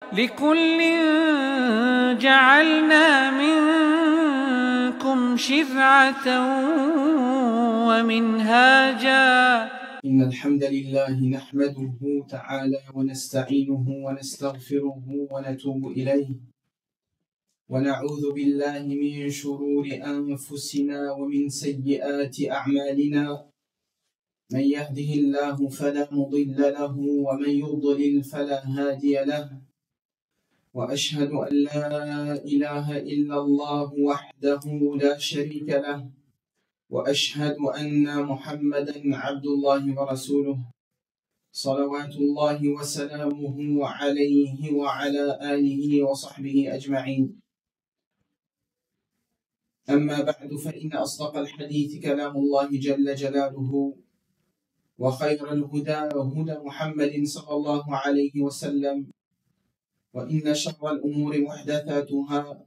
لكل جعلنا منكم شرعة ومنهاجا. إن الحمد لله نحمده تعالى ونستعينه ونستغفره ونتوب إليه ونعوذ بالله من شرور أنفسنا ومن سيئات أعمالنا. من يهده الله فلا مضل له ومن يضلل فلا هادي له. وأشهد أن لا إله إلا الله وحده لا شريك له وأشهد أن محمدا عبد الله ورسوله صلوات الله وسلامه عليه وعلى آله وصحبه أجمعين. أما بعد فإن أصدق الحديث كلام الله جل جلاله وخير الهدى هدى محمد صلى الله عليه وسلم وإن شر الأمور محدثاتها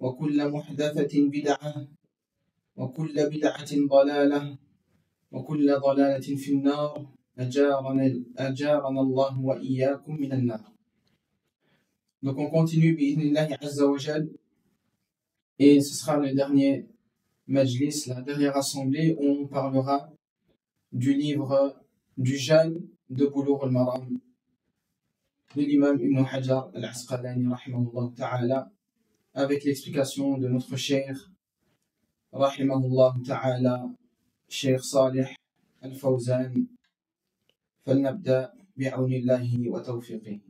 وكل محدثة بدعة وكل بدعة ضلالة وكل ضلالة في النار. أجارنا الله وإياكم من النار. Donc on continue bi'idhnillahi azza wa jal, et ce sera le dernier majlis, la dernière assemblée où on parlera du livre du jeûne de Bulugh al-Maram de l'imam Ibn Hajar al-Asqalani rahimahullah ta'ala, avec l'explication de notre cheikh rahimahullah ta'ala, cheikh Salih al-Fawzan. فلنبدأ بعون الله وتوفيقه.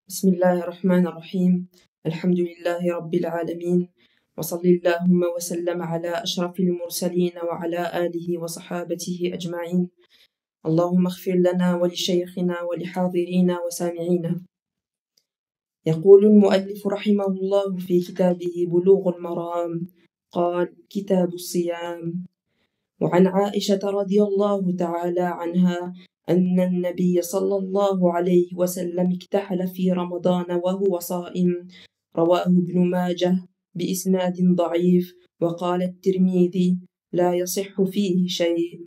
بسم الله الرحمن الرحيم. الحمد لله رب العالمين، وصل اللهم وسلم على أشرف المرسلين وعلى آله وصحابته أجمعين. اللهم اغفر لنا ولشيخنا ولحاضرينا وسامعينا. يقول المؤلف رحمه الله في كتابه بلوغ المرام، قال: كتاب الصيام. وعن عائشة رضي الله تعالى عنها أن النبي صلى الله عليه وسلم اكتحل في رمضان وهو صائم. رواه ابن ماجه بإسناد ضعيف، وقال الترمذي لا يصح فيه شيء.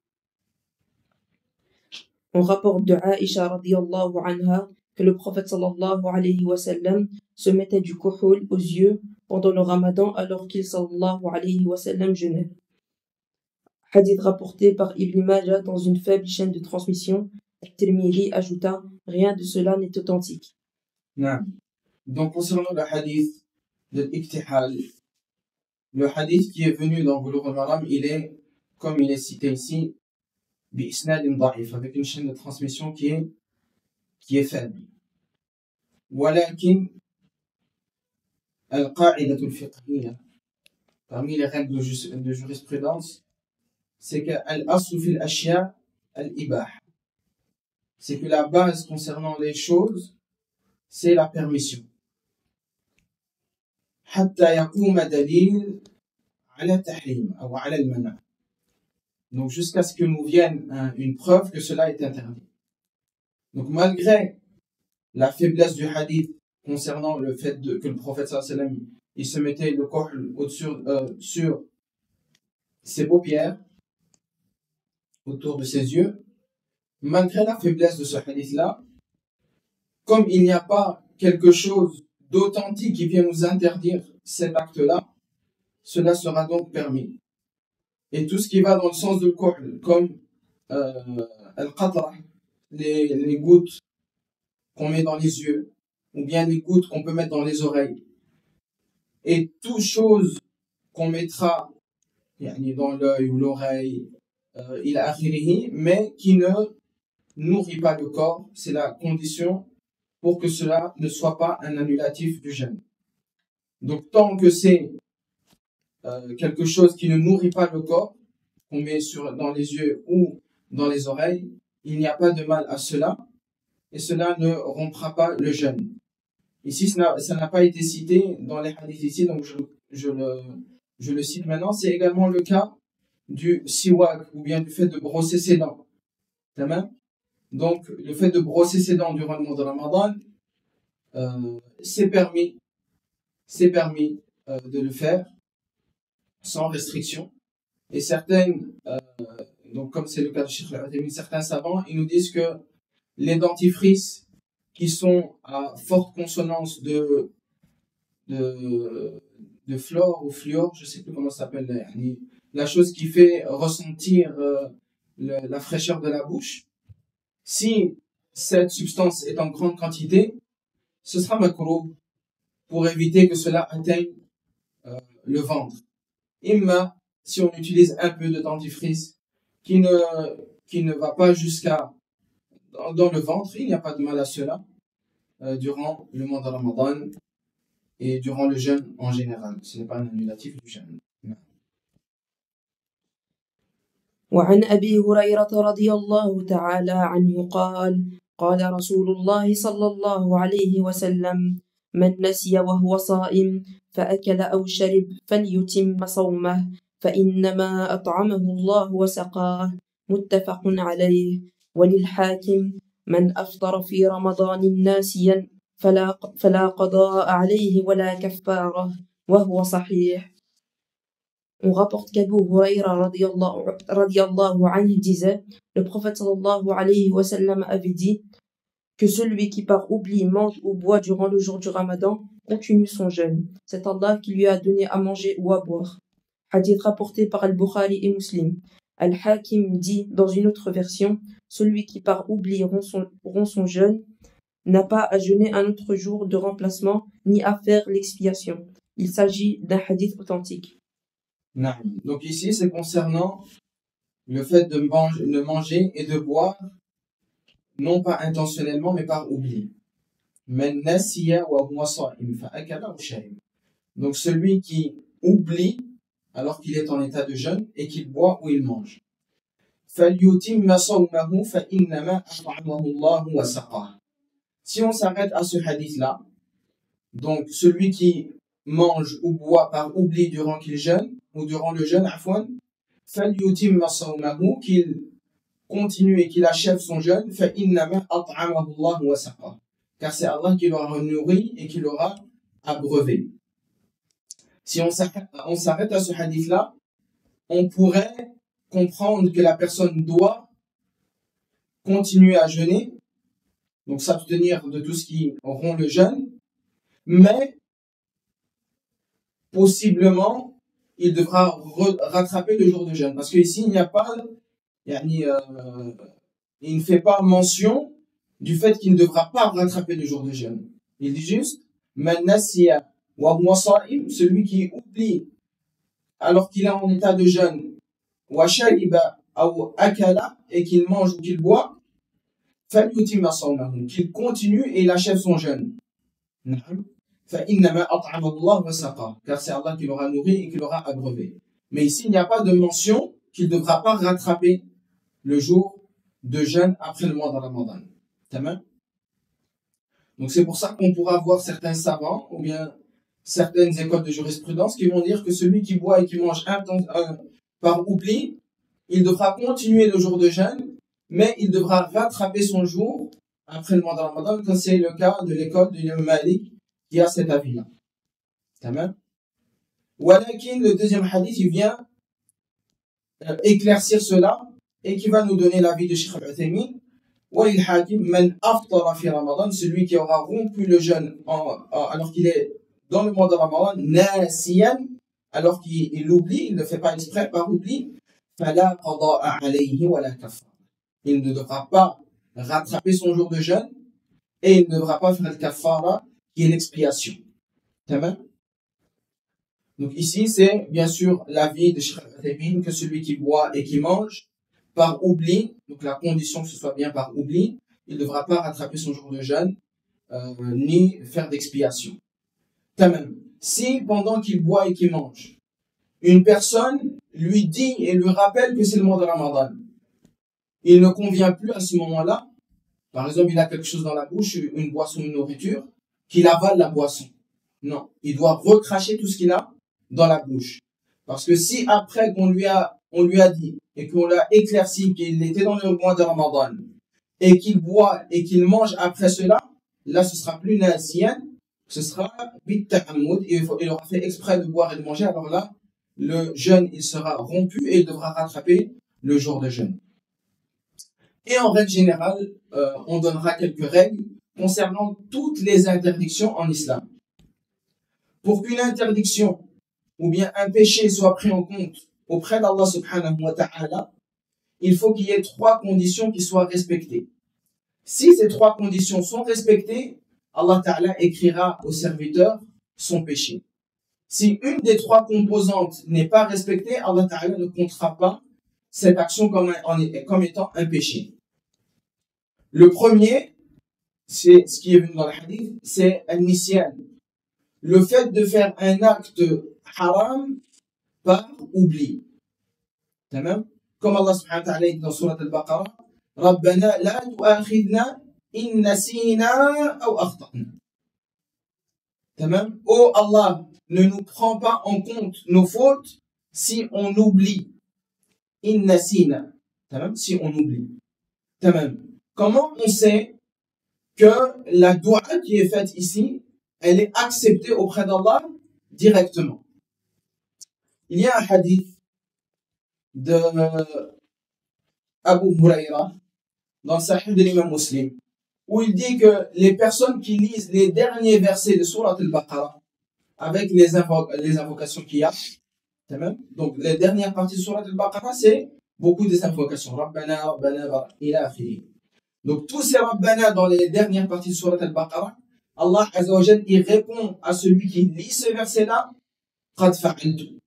On rapporte de Aïcha radiyallahu anha que le prophète sallallahu alayhi wa sallam se mettait du kuhul aux yeux pendant le ramadan alors qu'il sallallahu alayhi wa sallam jeûnait. Hadith rapporté par Ibn Majah dans une faible chaîne de transmission. Al-Tirmidhi ajouta: rien de cela n'est authentique. Non. Donc concernant le hadith de l'iktihal, le hadith qui est venu dans Bulugh al-Maram, il est, comme il est cité ici, bi'isnadin da'if, avec une chaîne de transmission qui est faible. Walakin al-qa'idatul fiqhiyya, parmi les règles de jurisprudence, c'est que al-aslu fil ashya al-ibah, c'est que la base concernant les choses, c'est la permission. Hatta yaquma dalil ala tahrim ou ala al-mana'. Donc jusqu'à ce que nous vienne une preuve que cela est interdit. Donc malgré la faiblesse du hadith concernant le fait que le prophète sallallahu alayhi wa sallam il se mettait le kohl au-dessus sur ses paupières, autour de ses yeux, malgré la faiblesse de ce hadith-là, comme il n'y a pas quelque chose d'authentique qui vient nous interdire cet acte-là, cela sera donc permis. Et tout ce qui va dans le sens de kohl, comme al-qatra, les gouttes qu'on met dans les yeux, ou bien les gouttes qu'on peut mettre dans les oreilles, et toute chose qu'on mettra dans l'œil ou l'oreille, mais qui ne nourrit pas le corps, c'est la condition pour que cela ne soit pas un annulatif du jeûne. Donc tant que c'est quelque chose qui ne nourrit pas le corps, qu'on met dans les yeux ou dans les oreilles, il n'y a pas de mal à cela, et cela ne rompra pas le jeûne. Ici, ça n'a pas été cité dans les hadiths ici, donc je le cite maintenant. C'est également le cas du siwak, ou bien du fait de brosser ses dents. Donc, le fait de brosser ses dents durant le mois de Ramadan, c'est permis de le faire sans restriction. Et certaines, donc comme c'est le cas de Cheikh Al-Uthaymin, certains savants, ils nous disent que les dentifrices qui sont à forte consonance de flore ou fluor, je sais plus comment ça s'appelle, la chose qui fait ressentir la fraîcheur de la bouche. Si cette substance est en grande quantité, ce sera makrouh pour éviter que cela atteigne le ventre. Imma, si on utilise un peu de dentifrice qui ne va pas jusqu'à dans le ventre, il n'y a pas de mal à cela durant le mois de Ramadan et durant le jeûne en général. Ce n'est pas un annulatif du jeûne. وعن أبي هريرة رضي الله تعالى عنه قال قال رسول الله صلى الله عليه وسلم من نسي وهو صائم فأكل أو شرب فليتم صومه فإنما أطعمه الله وسقاه متفق عليه وللحاكم من أفطر في رمضان ناسيا فلا قضاء عليه ولا كفارة وهو صحيح. On rapporte qu'Abu Huraira radiyallahu anhu disait, le prophète sallallahu alayhi wa sallam avait dit que celui qui par oubli mange ou boit durant le jour du Ramadan continue son jeûne. C'est Allah qui lui a donné à manger ou à boire. Hadith rapporté par Al-Bukhari et Muslim. Al-Hakim dit dans une autre version, celui qui par oubli rompt son jeûne n'a pas à jeûner un autre jour de remplacement ni à faire l'expiation. Il s'agit d'un hadith authentique. Donc ici, c'est concernant le fait de manger et de boire, non pas intentionnellement, mais par oubli. Donc celui qui oublie alors qu'il est en état de jeûne et qu'il boit ou il mange. Si on s'arrête à ce hadith-là, donc celui qui mange ou boit par oubli durant qu'il jeûne, ou durant le jeûne, qu'il continue et qu'il achève son jeûne, car c'est Allah qui l'aura nourri et qui l'aura abreuvé. Si on s'arrête à ce hadith-là, on pourrait comprendre que la personne doit continuer à jeûner, donc s'abstenir de tout ce qui rompt le jeûne, mais possiblement il devra rattraper le jour de jeûne. Parce qu'ici, il n'y a pas, il ne fait pas mention du fait qu'il ne devra pas rattraper le jour de jeûne. Il dit juste, celui qui oublie alors qu'il est en état de jeûne, et qu'il mange ou qu'il boit, qu'il continue et il achève son jeûne. Car c'est Allah qui l'aura nourri et qui l'aura abreuvé. Mais ici, il n'y a pas de mention qu'il ne devra pas rattraper le jour de jeûne après le mois de Ramadan. Donc c'est pour ça qu'on pourra voir certains savants ou bien certaines écoles de jurisprudence qui vont dire que celui qui boit et qui mange par oubli, il devra continuer le jour de jeûne, mais il devra rattraper son jour après le mois de Ramadan, quand c'est le cas de l'école de l'imam Malik qui a cet avis-là. Walakin, le deuxième hadith, il vient éclaircir cela et qui va nous donner l'avis de Cheikh Al-Uthaymin. Walil hakim man aftara fi Ramadan, celui qui aura rompu le jeûne alors qu'il est dans le mois de Ramadan, nasiyan, alors qu'il oublie, il ne fait pas exprès par oubli, fala qada'a alayhi wala kafara. Il ne devra pas rattraper son jour de jeûne et il ne devra pas faire le kafara, qui est l'expiation. Donc ici, c'est bien sûr l'avis de Cheikh Al-Uthaymin que celui qui boit et qui mange par oubli, donc la condition que ce soit bien par oubli, il ne devra pas rattraper son jour de jeûne ni faire d'expiation. Si pendant qu'il boit et qu'il mange, une personne lui dit et lui rappelle que c'est le mois de Ramadan, il ne convient plus à ce moment-là, par exemple il a quelque chose dans la bouche, une boisson, une nourriture, qu'il avale la boisson. Non, il doit recracher tout ce qu'il a dans la bouche. Parce que si après qu'on lui a dit et qu'on l'a éclairci qu'il était dans le mois de Ramadan et qu'il boit et qu'il mange après cela, là ce sera plus nasiyan, ce sera bit ta'ammud, et il aura fait exprès de boire et de manger, alors là le jeûne il sera rompu et il devra rattraper le jour de jeûne. Et en règle générale, on donnera quelques règles concernant toutes les interdictions en islam. Pour qu'une interdiction ou bien un péché soit pris en compte auprès d'Allah subhanahu wa ta'ala, il faut qu'il y ait 3 conditions qui soient respectées. Si ces 3 conditions sont respectées, Allah ta'ala écrira au serviteur son péché. Si une des 3 composantes n'est pas respectée, Allah ta'ala ne comptera pas cette action comme étant un péché. Le premier, c'est ce qui est venu dans le hadith, c'est al-nisyan. Le fait de faire un acte haram par oubli. Comme Allah subhanahu wa ta'ala dit dans Surat al-Baqarah, Rabbana la tu'akhidna in nasina aw akhta'na. Oh Allah, ne nous prends pas en compte nos fautes si on oublie. In nasina. Si on oublie. Comment on sait que la dua qui est faite ici, elle est acceptée auprès d'Allah directement? Il y a un hadith de Abu Huraira dans le Sahih de l'imam Muslim, où il dit que les personnes qui lisent les derniers versets de Surat al-Baqarah avec les invocations qu'il y a, donc les dernières parties de Surat al-Baqarah, c'est beaucoup des invocations. Rabbana, Rabbana, ila akhiri. Donc tous ces Rabbana dans les dernières parties de Surat al-Baqarah, Allah Azza wa Jal, il répond à celui qui lit ce verset-là, Qad fa'altu.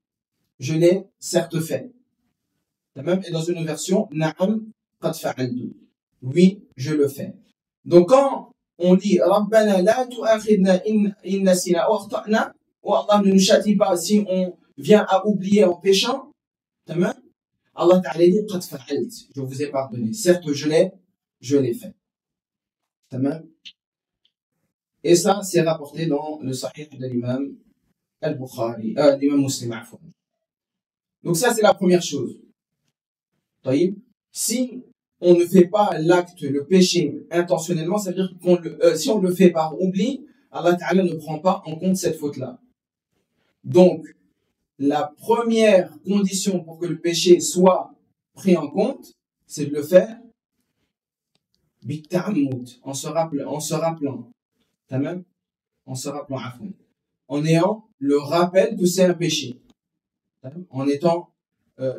Je l'ai certes fait. Et dans une version, Na'am qad fa'altu. Oui, je le fais. Donc quand on dit Rabbana la tu'akhidna in nasina aw akhta'na, ou Allah ne nous châtie pas si on vient à oublier en péchant, Allah Ta'ala dit qad fa'alt. Je vous ai pardonné. Certes, je l'ai fait. Et ça, c'est rapporté dans le Sahih de l'imam al-Bukhari, l'imam Muslim. Donc ça, c'est la première chose. Si on ne fait pas l'acte, le péché intentionnellement, ça veut dire que si on le fait par oubli, Allah Ta'ala ne prend pas en compte cette faute-là. Donc, la première condition pour que le péché soit pris en compte, c'est de le faire en se rappelant, en ayant le rappel que c'est un péché, en étant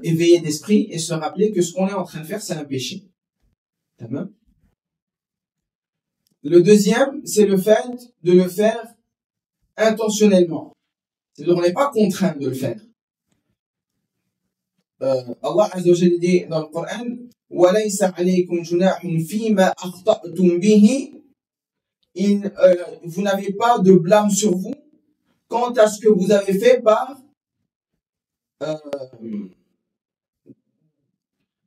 éveillé d'esprit et se rappeler que ce qu'on est en train de faire, c'est un péché. Le deuxième, c'est le fait de le faire intentionnellement. C'est-à-dire qu'on n'est pas contraint de le faire. Allah Azza wa Jalla dit dans le Coran, وَلَيْسَ عَلَيْكُمْ جُنَاحٌ فِيمَا أَخْطَأْتُمْ بِهِ. Vous n'avez pas de blâme sur vous quant à ce que vous avez fait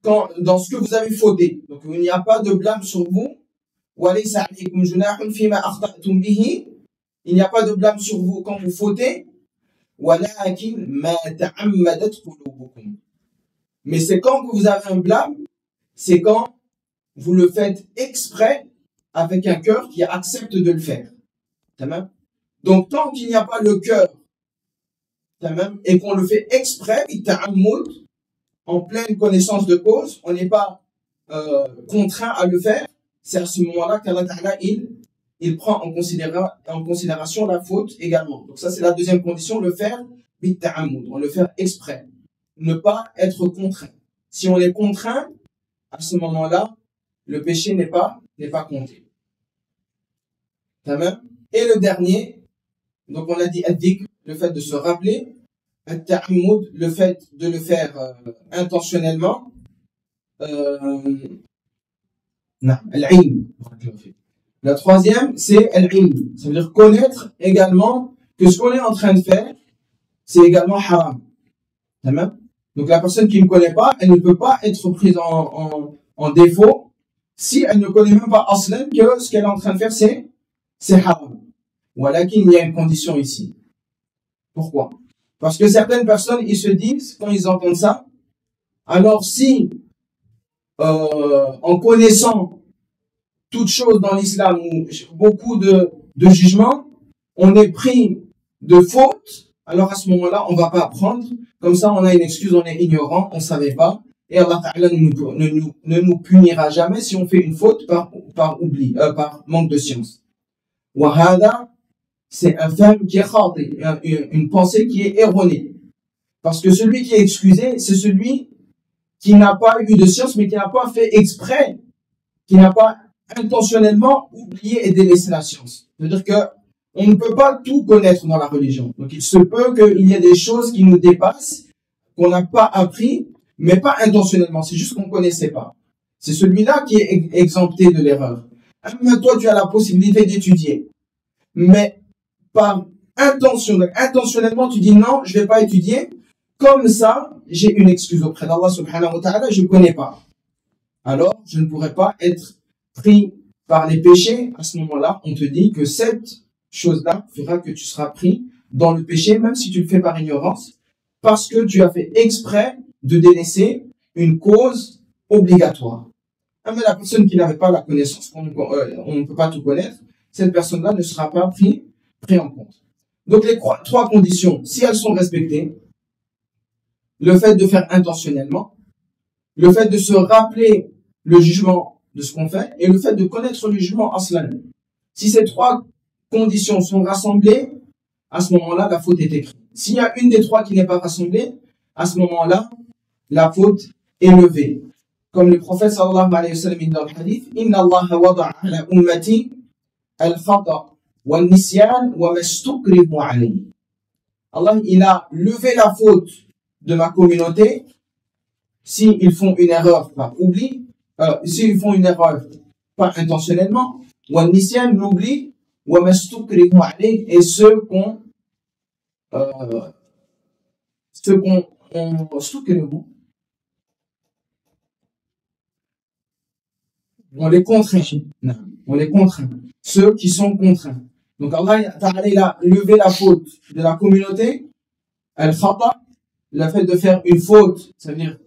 dans ce que vous avez fauté. Donc il n'y a pas de blâme sur vous. وَلَيْسَ عَلَيْكُمْ جُنَاحٌ فِيمَا أَخْطَأْتُمْ بِهِ. Il n'y a pas de blâme sur vous quand vous fautez. وَلَكِنْ مَا تَعَمَّدَتْ قُلُوبُكُمْ. Mais c'est quand que vous avez un blâme, c'est quand vous le faites exprès avec un cœur qui accepte de le faire. Donc tant qu'il n'y a pas le cœur et qu'on le fait exprès, en pleine connaissance de cause, on n'est pas contraint à le faire, c'est à ce moment-là qu'Allah Ta'ala il prend en considération la faute également. Donc ça c'est la deuxième condition, le faire on le fait exprès, ne pas être contraint. Si on est contraint, à ce moment-là, le péché n'est pas compté. Et le dernier, donc on a dit ad-dhikr, le fait de se rappeler, at-ta'ammud, le fait de le faire intentionnellement, al-ilm. La troisième, c'est al-ilm. Ça veut dire connaître également que ce qu'on est en train de faire, c'est également haram. Donc la personne qui ne connaît pas, elle ne peut pas être prise en défaut si elle ne connaît même pas aslan que ce qu'elle est en train de faire, c'est haram. Voilà qu'il y a une condition ici. Pourquoi? Parce que certaines personnes, ils se disent, quand ils entendent ça, alors si, en connaissant toutes choses dans l'islam, beaucoup de jugements, on est pris de faute, alors à ce moment-là, on va pas apprendre. Comme ça, on a une excuse, on est ignorant, on savait pas. et Allah Ta'ala ne nous punira jamais si on fait une faute par oubli, par manque de science. Wahada, c'est un fait qui est khati, une pensée qui est erronée. Parce que celui qui est excusé, c'est celui qui n'a pas eu de science, mais qui n'a pas fait exprès, qui n'a pas intentionnellement oublié et délaissé la science. C'est-à-dire que on ne peut pas tout connaître dans la religion. Donc il se peut qu'il y ait des choses qui nous dépassent, qu'on n'a pas appris, mais pas intentionnellement. C'est juste qu'on ne connaissait pas. C'est celui-là qui est exempté de l'erreur. Même toi, tu as la possibilité d'étudier. Mais par intentionnellement, tu dis non, je vais pas étudier. Comme ça, j'ai une excuse auprès d'Allah subhanahu wa ta'ala, je ne connais pas. Alors, je ne pourrais pas être pris par les péchés. À ce moment-là, on te dit que cette chose-là fera que tu seras pris dans le péché, même si tu le fais par ignorance, parce que tu as fait exprès de délaisser une cause obligatoire. Mais la personne qui n'avait pas la connaissance, on ne peut pas tout connaître, cette personne-là ne sera pas pris en compte. Donc les trois conditions, si elles sont respectées, le fait de faire intentionnellement, le fait de se rappeler le jugement de ce qu'on fait, et le fait de connaître le jugement aslan. Si ces trois conditions sont rassemblées, à ce moment-là, la faute est écrite. S'il y a une des trois qui n'est pas rassemblée, à ce moment-là, la faute est levée. Comme le prophète sallallahu alayhi wa sallam dit dans le hadith, Inna Allah wada'a ala ummati al-khata wal nisyan wa mastukrihu alayhi. Allah, il a levé la faute de ma communauté s'ils font une erreur par oubli, s'ils font une erreur pas intentionnellement, wal nisyan, l'oubli, wa mastukrihu alayhi, et ceux qu'on on les contraint. On les contraint. Ceux qui sont contraints. Donc Allah Ta'ala, il a levé la faute de la communauté, al-khata, le fait de faire une faute, ça veut dire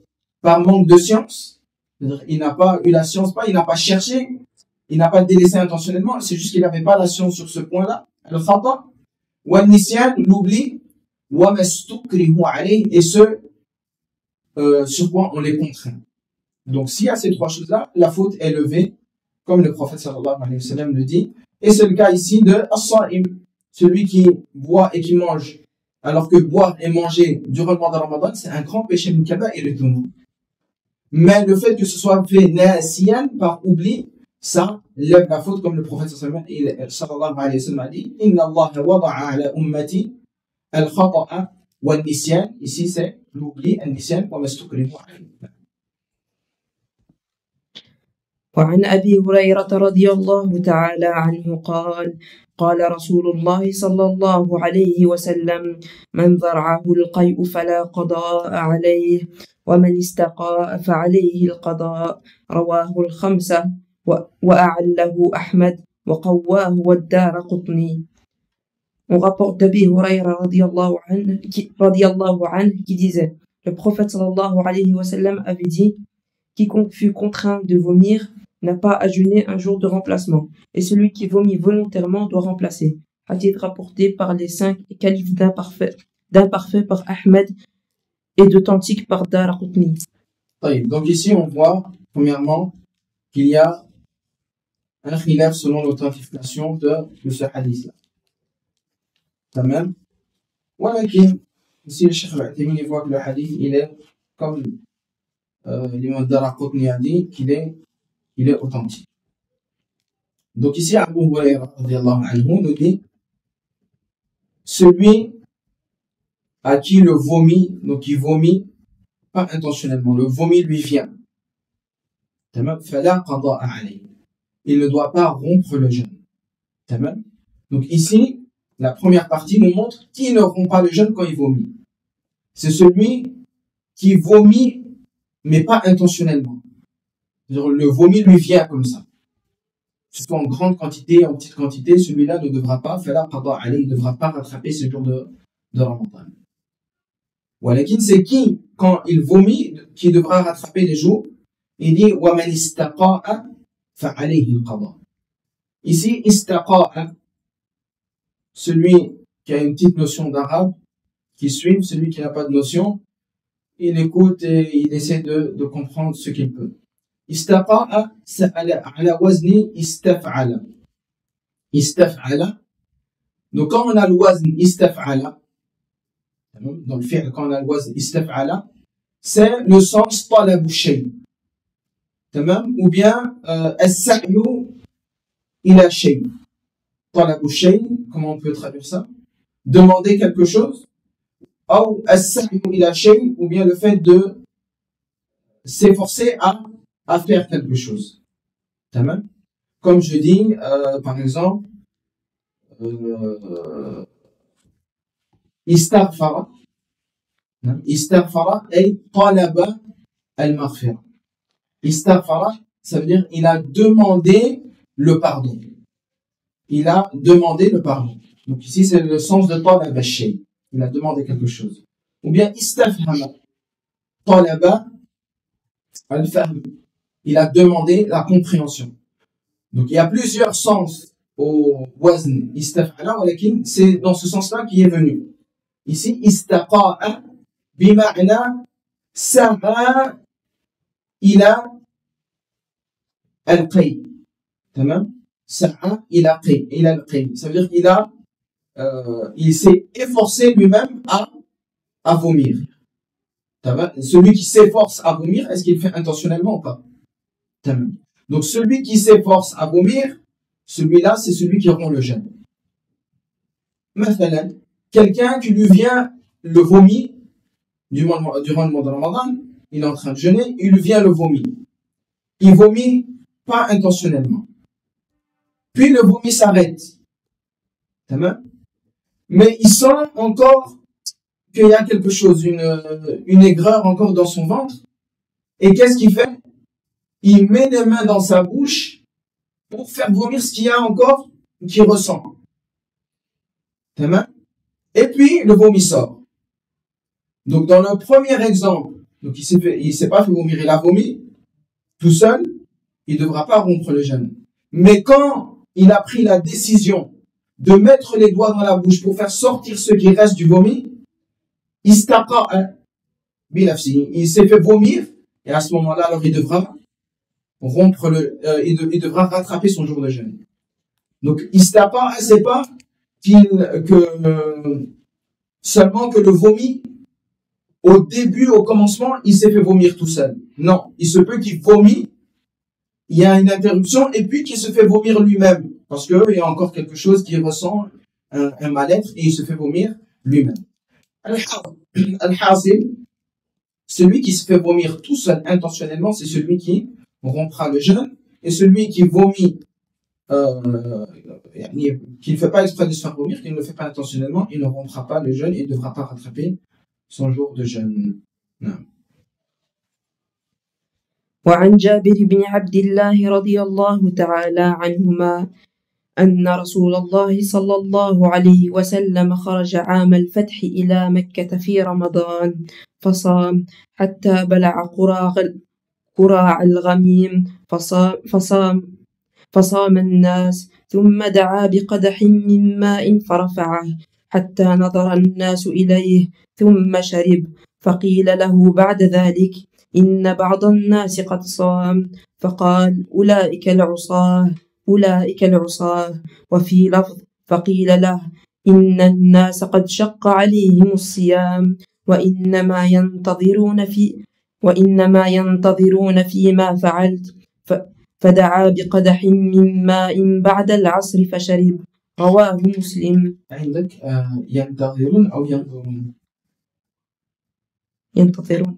par manque de science. C'est-à-dire, il n'a pas eu la science, il n'a pas cherché, il n'a pas délaissé intentionnellement, c'est juste qu'il n'avait pas la science sur ce point-là. Al-khata, wa nisyan, l'oubli, wa mastukrihu alayhi, et ceux sur quoi on les contraint. Donc, s'il y a ces trois choses-là, la faute est levée, comme le prophète sallallahu alayhi wa sallam le dit. Et c'est le cas ici de as-sa'im, celui qui boit et qui mange. Alors que boire et manger durant le mois de Ramadan, c'est un grand péché mukaba et le tournoi. Mais le fait que ce soit fait nasiyan, par oubli, ça lève la faute, comme le prophète sallallahu alayhi wa sallam a dit, Inna Allah wada'a ala ummati al-khata'a wa nisyan. Ici, c'est l'oubli, al-nisyan, wa mastukrihu alayhi. وعن أبي هريرة رضي الله تعالى عنه قال قال رسول الله صلى الله عليه وسلم من ذرعه القيء فلا قضاء عليه ومن استقاء فعليه القضاء رواه الخمسة وأعله أحمد وقواه والدارقطني. On rapporte d'Abi Hurayra radiallahu anhu qui disait, le prophète sallallahu alayhi wa sallam avait dit, quiconque fut contraint de vomir n'a pas à jeûner un jour de remplacement, et celui qui vomit volontairement doit remplacer. Hadith rapporté par les 5 califes d'imparfait par Ahmed et d'authentique par Daraqutni. Donc ici on voit premièrement qu'il y a un khilaf selon l'authentification de ce hadith-là. Tamam. Voilà ici le Cheikh al-Uthaymin voit que le hadith il est comme l'imam Daraqutni a dit qu'il est authentique. Donc ici, Abu Hurayra nous dit, celui à qui le vomi, donc il vomit pas intentionnellement, le vomi lui vient. Il ne doit pas rompre le jeûne. Donc ici, la première partie nous montre qui ne rompt pas le jeûne quand il vomit. C'est celui qui vomit, mais pas intentionnellement. Le vomi lui vient comme ça. Que ce soit en grande quantité, en petite quantité, celui-là ne devra pas faire la qada alayhi, il ne devra pas rattraper ce jour de Ramadan. Walakin, c'est qui, quand il vomit, qui devra rattraper les jours? Il dit, wa man istaqa'a fa alayhi al-qada. Ici, istaqa'a, celui qui a une petite notion d'arabe, qui suit, celui qui n'a pas de notion, il écoute et il essaie de comprendre ce qu'il peut. Istaqa'a ala wazni istaf'ala. Istaf'ala. Donc quand on a le wazn istaf'ala, dans le fi'l, quand on a le wazn istaf'ala, c'est le sens talabu shay. Ou bien as-sa'yu ila shay. Talabu shay, comment on peut traduire ça? Demander quelque chose. Ou as-sa'yu ila shay, ou bien le fait de s'efforcer à faire quelque chose. Comme je dis, par exemple, istaghfara. Istaghfara ay talaba al-maghfira. Istaghfara, ça veut dire il a demandé le pardon. Il a demandé le pardon. Donc ici c'est le sens de talaba shay. Il a demandé quelque chose. Ou bien istafhama. Talaba al-fahm. Il a demandé la compréhension. Donc il y a plusieurs sens au wazn istaf'ala, walakin c'est dans ce sens-là qui est venu. Ici istaqa'a bima'na sa'a ila al-qay. Tamam? Sa'a ila al-qay. Ça veut dire il s'est efforcé lui-même à vomir. Celui qui s'efforce à vomir, est-ce qu'il fait intentionnellement ou pas? Donc celui qui s'efforce à vomir, celui-là c'est celui qui rompt le jeûne. Mathalan, quelqu'un qui lui vient le vomi durant le mois de Ramadan, il est en train de jeûner, il lui vient le vomi. Il vomit pas intentionnellement. Puis le vomi s'arrête. Mais il sent encore qu'il y a quelque chose, une aigreur encore dans son ventre. Et qu'est-ce qu'il fait? Il met les mains dans sa bouche pour faire vomir ce qu'il y a encore qu'il ressent. Et puis, le vomi sort. Donc, dans le premier exemple, donc il s'est pas fait vomir, il a vomi tout seul, il ne devra pas rompre le jeûne. Mais quand il a pris la décision de mettre les doigts dans la bouche pour faire sortir ce qui reste du vomi, il s'est fait vomir, et à ce moment-là, alors il devra rompre il devra rattraper son jour de jeûne. Donc, istaqa, c'est pas seulement que le vomi, au début, au commencement, il s'est fait vomir tout seul. Non, il se peut qu'il vomit, il y a une interruption, et puis qu'il se fait vomir lui-même, parce que il y a encore quelque chose qui ressent un mal-être, et il se fait vomir lui-même. Al-Hasil, celui qui se fait vomir tout seul intentionnellement, c'est celui qui rompra le jeûne, et celui qui vomit, qui ne fait pas exprès de se faire vomir, qui ne le fait pas intentionnellement, il ne rompra pas le jeûne et ne devra pas rattraper son jour de jeûne. Non. وعن جابر بن عبد الله رضي الله تعالى عنهما أن رسول الله صلى الله عليه وسلم خرج عام الفتح إلى مكة في رمضان فصام حتى بلع قراع الغميم فصام الناس ثم دعا بقدح من ماء فرفعه حتى نظر الناس إليه ثم شرب فقيل له بعد ذلك إن بعض الناس قد صام فقال أولئك العصاة وفي لفظ فقيل له إن الناس قد شق عليهم الصيام وإنما ينتظرون فيما فعلت فدعا بقدح من ماء بعد العصر فشرب رواه مسلم. عندك ينتظرون أو ينظرون؟ ينتظرون.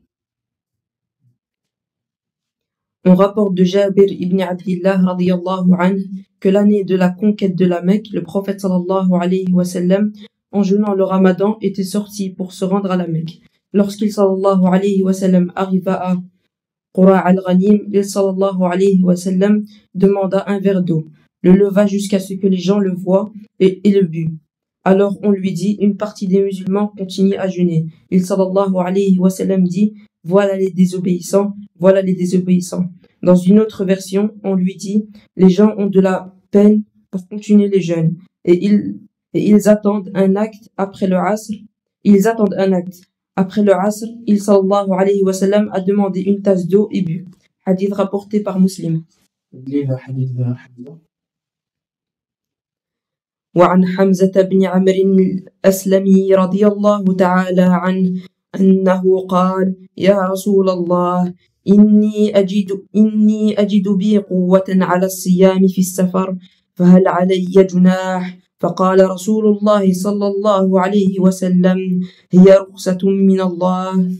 On rapporte de Jabir ibn Abdillah radiyallahu anhu que l'année de la conquête de la Mecque, le prophète sallallahu alayhi wa sallam, en jeûnant le Ramadan, était sorti pour se rendre à la Mecque. Lorsqu'il sallallahu alayhi wa sallam arriva à Qura' al-Ghanim, il sallallahu alayhi wa sallam demanda un verre d'eau, le leva jusqu'à ce que les gens le voient et le but. Alors on lui dit, une partie des musulmans continue à jeûner. Il sallallahu alayhi wa sallam dit, voilà les désobéissants, voilà les désobéissants. Dans une autre version, on lui dit, les gens ont de la peine pour continuer les jeûnes et ils attendent un acte après le asr. Ils attendent un acte Après le Asr, il sallallahu alayhi wa sallam a demandé une tasse d'eau et bu. Hadith rapporté par Muslim. وعن حمزة بن عمرو الأسلمي رضي الله تعالى عنه أنه قال يا رسول الله إني أجد بي قوة على الصيام في السفر فهل علي جناح؟ فقال رسول الله صلى الله عليه وسلم هي رخصة من الله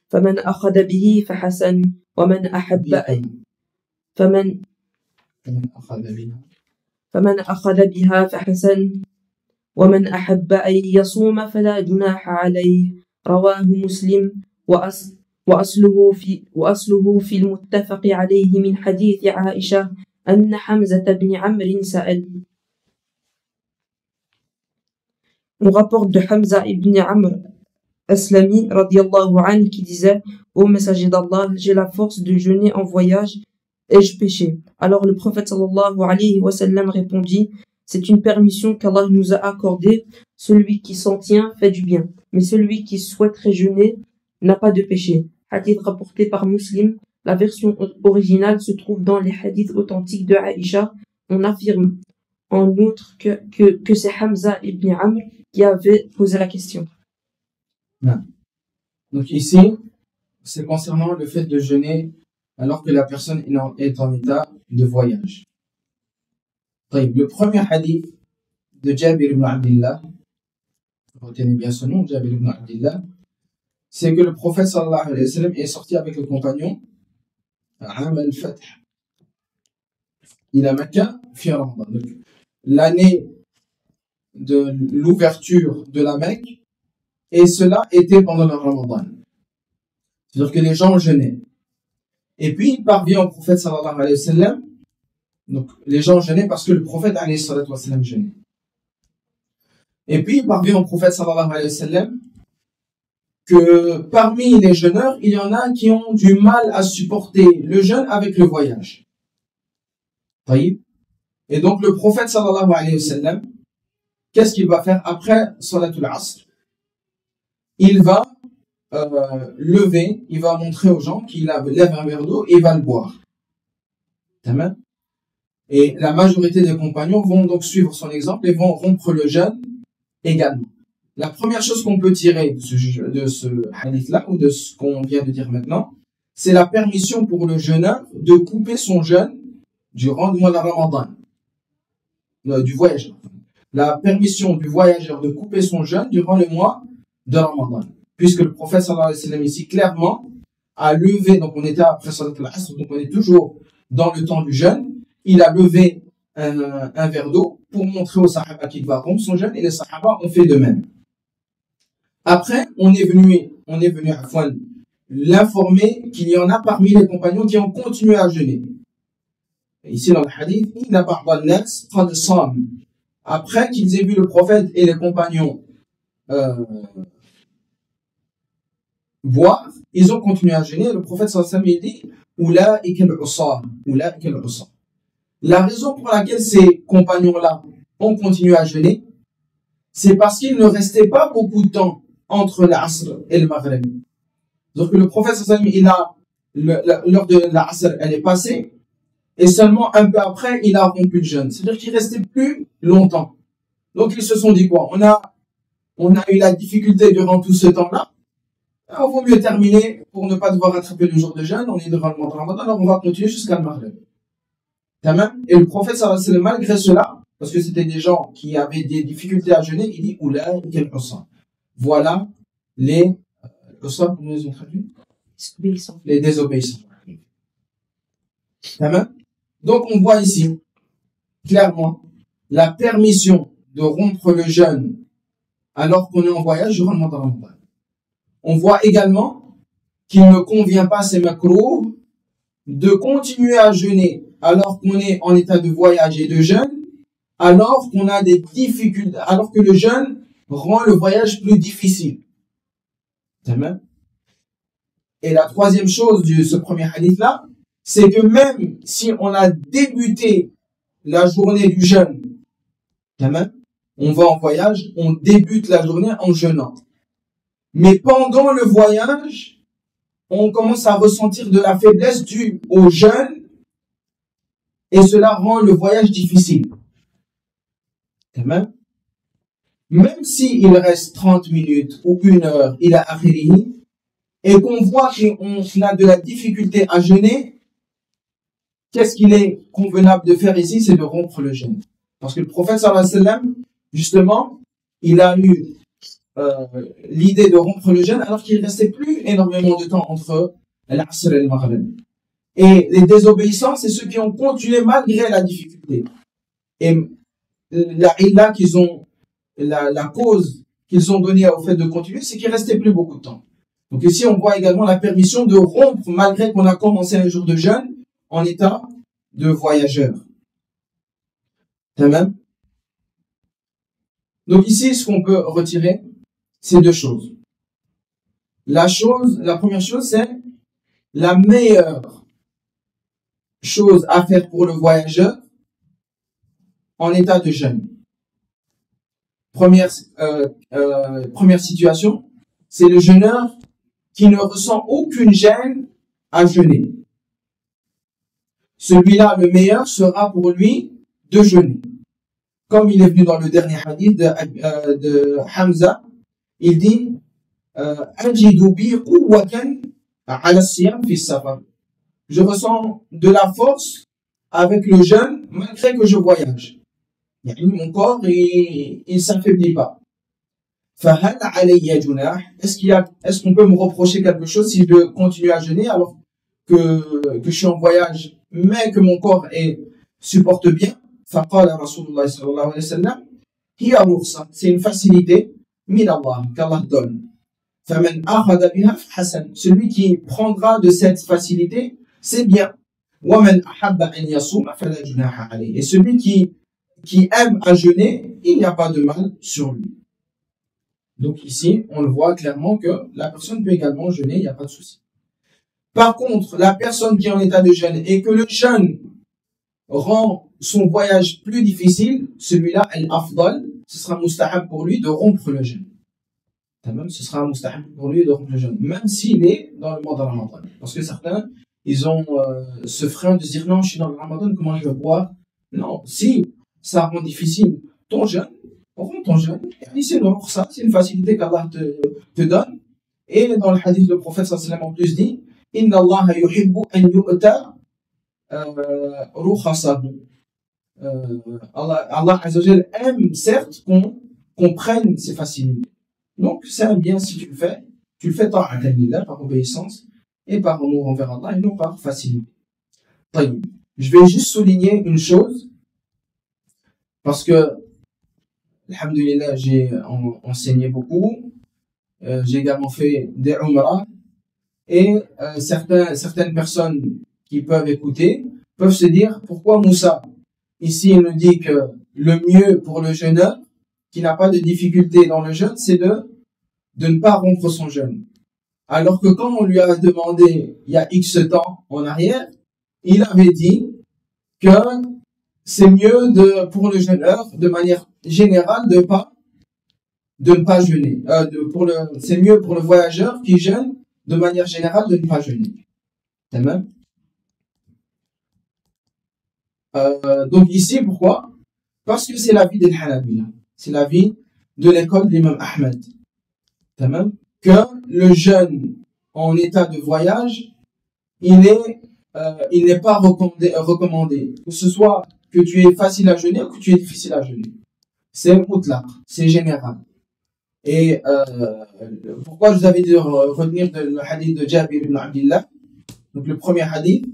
فمن أخذ به فحسن ومن أخذ بها فحسن ومن أحب أن يصوم فلا جناح عليه رواه مسلم وأصله في المتفق عليه من حديث عائشة أن حمزة بن عمرو سأل. On rapporte de Hamza ibn Amr Aslami radiallahu anhu qui disait: Ô messager d'Allah, j'ai la force de jeûner en voyage, ai-je péché? Alors le prophète sallallahu alayhi wa sallam répondit: c'est une permission qu'Allah nous a accordée, celui qui s'en tient fait du bien, mais celui qui souhaiterait jeûner n'a pas de péché. Hadith rapporté par Muslim. La version originale se trouve dans les hadiths authentiques de Aïcha. On affirme en outre que c'est Hamza ibn Amr qui avait posé la question. Non. Donc ici, c'est concernant le fait de jeûner alors que la personne est en état de voyage. Le premier hadith de Jabir ibn Abdillah, retenez bien son nom, Jabir ibn Abdillah, c'est que le prophète sallallahu alayhi wa sallam est sorti avec le compagnon Am al-Fath. Il a Mecca, fi Ramadan. L'année de l'ouverture de la Mecque, et cela était pendant le Ramadan. C'est-à-dire que les gens jeûnaient. Et puis il parvient au prophète sallallahu alayhi wa sallam. Donc les gens jeûnaient parce que le prophète alayhi wa sallam jeûnait. Et puis il parvient au prophète sallallahu alayhi wa sallam que parmi les jeûneurs, il y en a qui ont du mal à supporter le jeûne avec le voyage. Et donc le prophète sallallahu alayhi wa sallam, qu'est-ce qu'il va faire après Salatul Asr? Il va lever, il va montrer aux gens qu'il lève un verre d'eau et il va le boire. Et la majorité des compagnons vont donc suivre son exemple et vont rompre le jeûne également. La première chose qu'on peut tirer de ce hadith-là, ou de ce qu'on vient de dire maintenant, c'est la permission pour le jeûneur de couper son jeûne durant le mois de Ramadan. Du voyageur. La permission du voyageur de couper son jeûne durant le mois de Ramadan. Puisque le prophète sallallahu alayhi wa sallam ici clairement a levé, donc on était après Salat al-Asr, donc on est toujours dans le temps du jeûne, il a levé un verre d'eau pour montrer aux sahaba qu'il va rompre son jeûne et les sahaba ont fait de même. Après, on est venu à l'informer qu'il y en a parmi les compagnons qui ont continué à jeûner. Et ici dans le hadith, après qu'ils aient vu le prophète et les compagnons boire, ils ont continué à jeûner. Le prophète sallallahu alayhi wa sallam dit la raison pour laquelle ces compagnons-là ont continué à jeûner, c'est parce qu'il ne restait pas beaucoup de temps entre l'Asr et le Maghrib. Donc le prophète sallallahu alayhi wa sallam, l'heure de l'Asr, elle est passée, et seulement un peu après, il a rompu le jeûne. C'est-à-dire qu'il restait plus longtemps. Donc ils se sont dit quoi? On a eu la difficulté durant tout ce temps-là. Il vaut mieux terminer pour ne pas devoir rattraper le jour de jeûne. On est devant le mois de Ramadan, alors on va continuer jusqu'à le Maghrib. Et le prophète sallallahu alayhi wa sallam, malgré cela, parce que c'était des gens qui avaient des difficultés à jeûner, il dit voilà les comment ils ont traduit? Les désobéissants. Donc on voit ici clairement la permission de rompre le jeûne alors qu'on est en voyage durant le mois de Ramadan. On voit également qu'il ne convient pas à ces makrouh de continuer à jeûner alors qu'on est en état de voyage et de jeûne, alors qu'on a des difficultés, alors que le jeûne rend le voyage plus difficile. Et la troisième chose de ce premier hadith-là, c'est que même si on a débuté la journée du jeûne, on va en voyage, on débute la journée en jeûnant. Mais pendant le voyage, on commence à ressentir de la faiblesse due au jeûne et cela rend le voyage difficile. Même s'il reste 30 minutes ou 1 heure, il a akhirihi, et qu'on voit qu'on a de la difficulté à jeûner, qu'est-ce qu'il est convenable de faire ici? C'est de rompre le jeûne. Parce que le prophète sallallahu alayhi wa sallam, justement, il a eu l'idée de rompre le jeûne alors qu'il ne restait plus énormément de temps entre l'Asr et le Maghrib. Et les désobéissants, c'est ceux qui ont continué malgré la difficulté. Et la cause qu'ils ont donnée au fait de continuer, c'est qu'il restait plus beaucoup de temps. Donc ici, on voit également la permission de rompre malgré qu'on a commencé un jour de jeûne en état de voyageur. Tamam. Donc ici, ce qu'on peut retirer, c'est 2 choses. La première chose, c'est la meilleure chose à faire pour le voyageur en état de jeûne. Première situation, c'est le jeûneur qui ne ressent aucune gêne à jeûner. Celui-là, le meilleur, sera pour lui de jeûner. Comme il est venu dans le dernier hadith de Hamza, il dit Ajidu bi quwwatan ala siyam fi safar. Je ressens de la force avec le jeûne malgré que je voyage. Mon corps, il s'affaiblit pas. Fahal alayya junah. Est-ce qu'on peut me reprocher quelque chose si je continue à jeûner alors que je suis en voyage, mais que mon corps supporte bien? Faqala Rasulullah sallallahu alayhi wa sallam, hiya rukhsa. C'est une facilité min Allah, qu'Allah donne. Faman akhadha biha fahasan. Celui qui prendra de cette facilité, c'est bien. Wa man ahabba an yasuma fala junaha alayhi. Et celui qui aime à jeûner, il n'y a pas de mal sur lui. Donc ici, on le voit clairement que la personne peut également jeûner, il n'y a pas de souci. Par contre, la personne qui est en état de jeûne et que le jeûne rend son voyage plus difficile, celui-là, al-afdal, ce sera mustahab pour lui de rompre le jeûne. Ce sera mustahab pour lui de rompre le jeûne, même s'il est dans le mois de Ramadan. Parce que certains, ils ont ce frein de se dire non, je suis dans le Ramadan, comment je vais boire? Non, si ça rend difficile ton jeûne, romps ton jeûne. C'est une facilité qu'Allah te donne. Et dans le hadith, le prophète sallallahu alayhi wa sallam en plus dit Inna Allah yuhibbu an yu'ta rukhasahu. Allah Azza wa Jal aime certes qu'on prenne ces facilités. Donc c'est un bien si tu le fais ta'atan lillah, par obéissance et par amour envers Allah et non par facilité. Je vais juste souligner une chose parce que alhamdulillah, j'ai enseigné beaucoup, j'ai également fait des umrah et certaines personnes qui peuvent écouter peuvent se dire pourquoi Moussa ici il nous dit que le mieux pour le jeûneur qui n'a pas de difficulté dans le jeûne c'est de ne pas rompre son jeûne, alors que quand on lui a demandé il y a X temps en arrière, il avait dit que c'est mieux pour le jeûneur de manière générale de ne pas jeûner. C'est mieux pour le voyageur qui jeûne de manière générale de ne pas jeûner. Donc ici, pourquoi? Parce que c'est l'avis des Hanabila. C'est l'avis de l'école d'Imam Ahmed. Que le jeûne en état de voyage, il n'est pas recommandé. Que ce soit que tu es facile à jeûner ou que tu es difficile à jeûner. C'est mutlaq, c'est général. Et pourquoi je vous avais dit de retenir le hadith de Jabir ibn Abdillah? Donc le premier hadith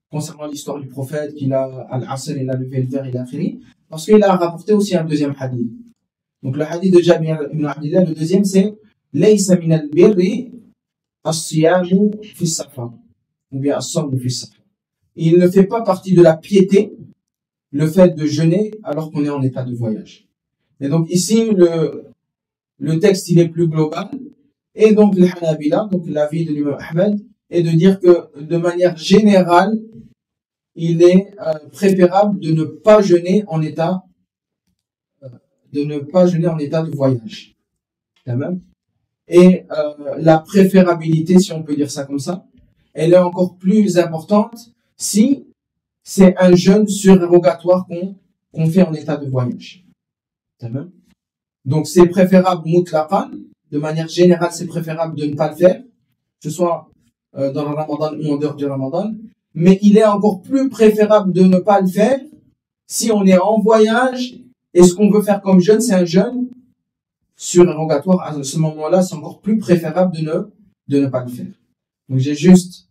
concernant l'histoire du prophète, qu'il a al-Asr, il a levé le verre, il a fini, parce qu'il a rapporté aussi un deuxième hadith. Donc le hadith de Jabir ibn Abdillah, le deuxième c'est Laysa min al-birri as-siyamu fi safar, ou bien as-sawmu fi safar. Il ne fait pas partie de la piété le fait de jeûner alors qu'on est en état de voyage. Et donc ici le texte il est plus global, et donc le Hanabila, donc l'avis de l'imam Ahmed, est de dire que de manière générale il est préférable de ne pas jeûner en état de voyage. Tamam. Et la préférabilité, si on peut dire ça comme ça, elle est encore plus importante si c'est un jeûne surérogatoire qu'on fait en état de voyage. Donc c'est préférable mutlaqan, de manière générale c'est préférable de ne pas le faire, que ce soit dans le Ramadan ou en dehors du Ramadan, mais il est encore plus préférable de ne pas le faire si on est en voyage et ce qu'on veut faire comme jeûne, c'est un jeûne surérogatoire. À ce moment-là, c'est encore plus préférable de ne pas le faire. Donc j'ai juste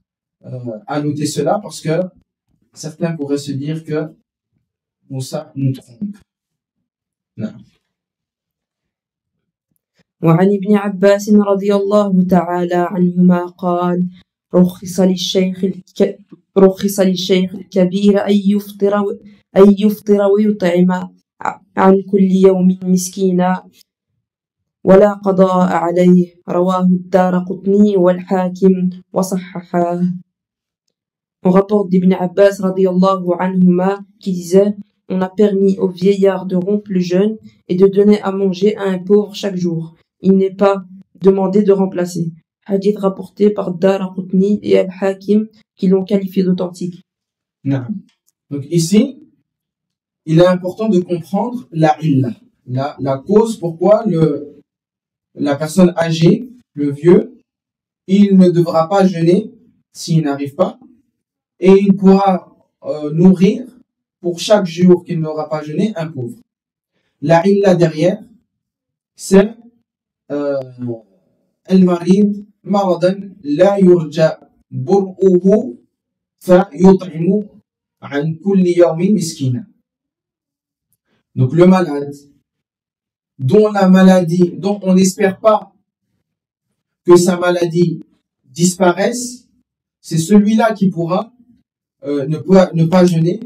annoté cela parce que certains pourraient se dire que Moussa nous trompe. Non. وعن ابن عباس رضي الله تعالى عنهما قال رخص للشيخ الكبير أن يفطر ويطعم عن كل يوم مسكينا ولا قضاء عليه رواه الدارقطني والحاكم وصححه. On rapporte d'Ibn Abbas radiyallahu anhuma qui disait: on a permis aux vieillards de rompre le jeûne et de donner à manger à un pauvre chaque jour. Il n'est pas demandé de remplacer. Hadith rapporté par Daraqutni et Al-Hakim qui l'ont qualifié d'authentique. Non. Donc ici, il est important de comprendre la illa, la cause pourquoi la personne âgée, le vieux, il ne devra pas jeûner s'il n'arrive pas, et il pourra nourrir pour chaque jour qu'il n'aura pas jeûné un pauvre. La illa derrière, c'est al-marid maradan la yurja bur'uhu fa yut'imu an kulli yawmin miskina. Donc le malade dont on n'espère pas que sa maladie disparaisse, c'est celui-là qui pourra ne pas jeûner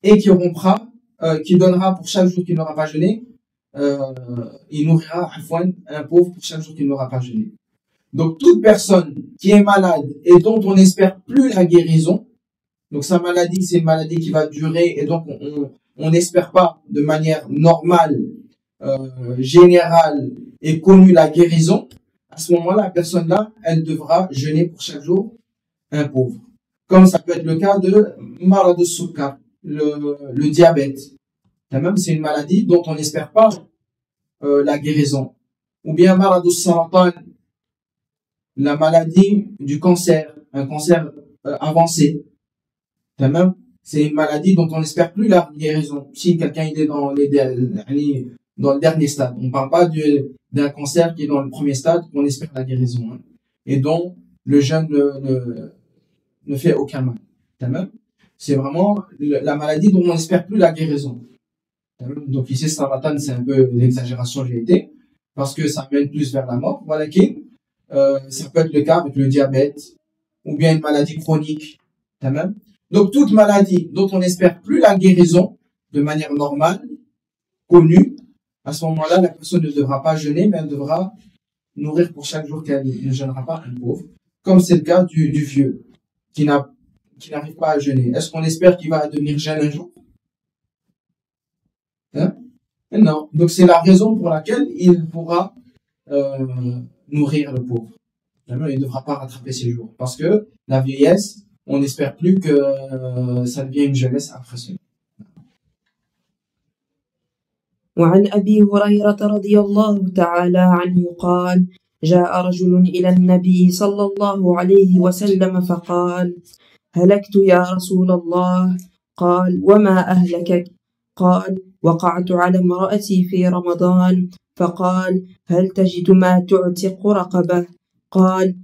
et qui donnera pour chaque jour qu'il n'aura pas jeûné, il nourrira un pauvre pour chaque jour qu'il n'aura pas jeûné. Donc toute personne qui est malade et dont on n'espère plus la guérison, donc sa maladie c'est une maladie qui va durer et donc on n'espère pas de manière normale, générale et connue la guérison, à ce moment-là, la personne-là, elle devra jeûner pour chaque jour un pauvre. Comme ça peut être le cas de marad al-sukkar, le diabète. Même c'est une maladie dont on n'espère pas la guérison. Ou bien marad al-saratan, la maladie du cancer, un cancer avancé. Même c'est une maladie dont on n'espère plus la guérison. Si quelqu'un est dans le dernier stade, on ne parle pas d'un cancer qui est dans le premier stade, qu'on espère la guérison, hein, et dont le jeûne ne fait aucun mal. C'est vraiment la maladie dont on n'espère plus la guérison. Donc ici, saratan, c'est un peu l'exagération, j'ai été, parce que ça mène plus vers la mort. Voilà, ça peut être le cas avec le diabète, ou bien une maladie chronique. Donc toute maladie dont on n'espère plus la guérison de manière normale, connue, à ce moment-là, la personne ne devra pas jeûner, mais elle devra nourrir pour chaque jour qu'elle ne jeûnera pas un pauvre. Comme c'est le cas du vieux, qui n'arrive pas à jeûner. Est-ce qu'on espère qu'il va devenir jeune un jour? Non. Donc c'est la raison pour laquelle il pourra nourrir le pauvre. Il ne devra pas rattraper ses jours. Parce que la vieillesse, on n'espère plus que ça devienne une jeunesse après cela. وعن أبي هريرة رضي الله تعالى عنه قال جاء رجل إلى النبي صلى الله عليه وسلم فقال هلكت يا رسول الله. قال وما أهلكك؟ قال وقعت على امرأتي في رمضان. فقال هل تجد ما تعتق رقبة؟ قال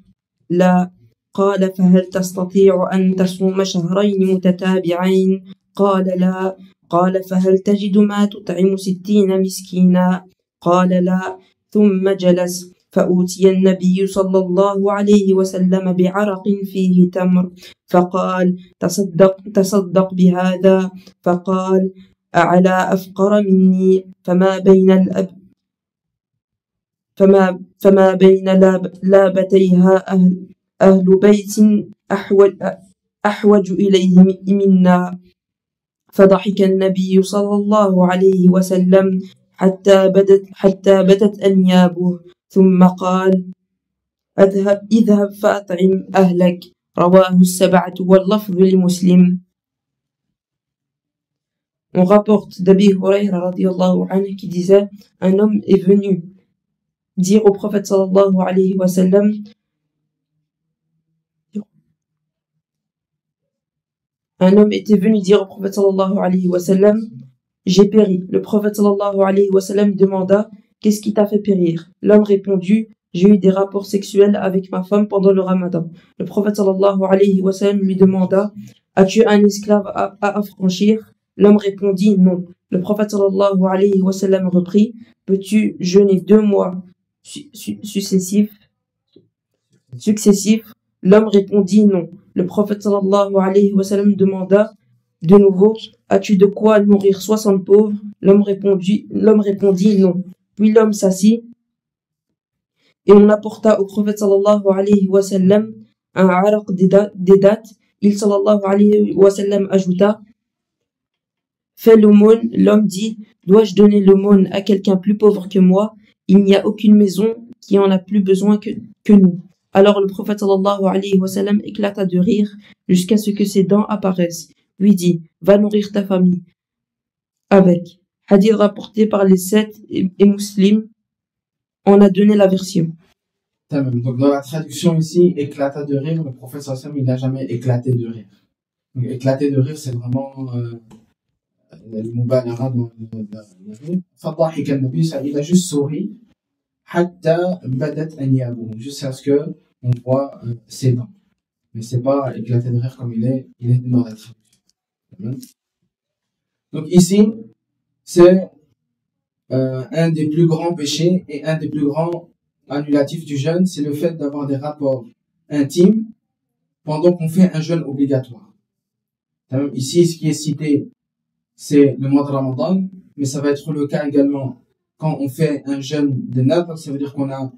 لا. قال فهل تستطيع أن تصوم شهرين متتابعين؟ قال لا. قال فهل تجد ما تطعم 60 مسكينا؟ قال لا. ثم جلس فأوتي النبي صلى الله عليه وسلم بعرق فيه تمر فقال تصدق بهذا. فقال أعلى أفقر مني فما بين لابتيها أهل بيت أحوج إليه منا. فضحك النبي صلى الله عليه وسلم حتى بدت أنيابه. ثم قال اذهب فأطعم أهلك رواه السبعة واللفظ لمسلم. On rapporte d'Abi Hurayra radiyallahu anhu qui disait: un homme est venu dire au prophète sallallahu alayhi wa sallam, un homme était venu dire au prophète sallallahu alayhi wa sallam, j'ai péri. Le prophète sallallahu alayhi wa sallam demanda, qu'est-ce qui t'a fait périr? L'homme répondit, j'ai eu des rapports sexuels avec ma femme pendant le ramadan. Le prophète sallallahu alayhi wa sallam lui demanda, as-tu un esclave à affranchir? L'homme répondit non. Le prophète sallallahu alayhi wa sallam reprit, peux-tu jeûner 2 mois successifs? L'homme répondit non. Le prophète sallallahu alayhi wa sallam demanda de nouveau, as-tu de quoi nourrir 60 pauvres? L'homme répondit non. Puis l'homme s'assit et on apporta au prophète sallallahu alayhi wa sallam un araq des dattes. Il sallallahu alayhi wa sallam ajouta, fais l'aumône. L'homme dit, dois-je donner l'aumône à quelqu'un plus pauvre que moi? Il n'y a aucune maison qui en a plus besoin que nous. Alors le prophète sallallahu alayhi wa sallam éclata de rire jusqu'à ce que ses dents apparaissent. Lui dit, va nourrir ta famille avec. Hadith rapporté par les 7 et Muslim en a donné la version. Donc dans la traduction ici, éclata de rire, le prophète sallallahu alayhi wa sallam, il n'a jamais éclaté de rire. Donc, éclater de rire, c'est vraiment le mubalagha dans le rire. فضحك النبي صلى الله عليه وسلم, il a juste souri حتى بدت أنيابه, jusqu'à ce que on voit ses dents. Mais c'est pas éclater de rire comme il est dans la traduction. Donc ici, c'est un des plus grands péchés et un des plus grands annulatifs du jeûne, c'est le fait d'avoir des rapports intimes pendant qu'on fait un jeûne obligatoire. Ici, ce qui est cité, c'est le mois de Ramadan, mais ça va être le cas également quand on fait un jeûne de nadr, ça veut dire qu'on a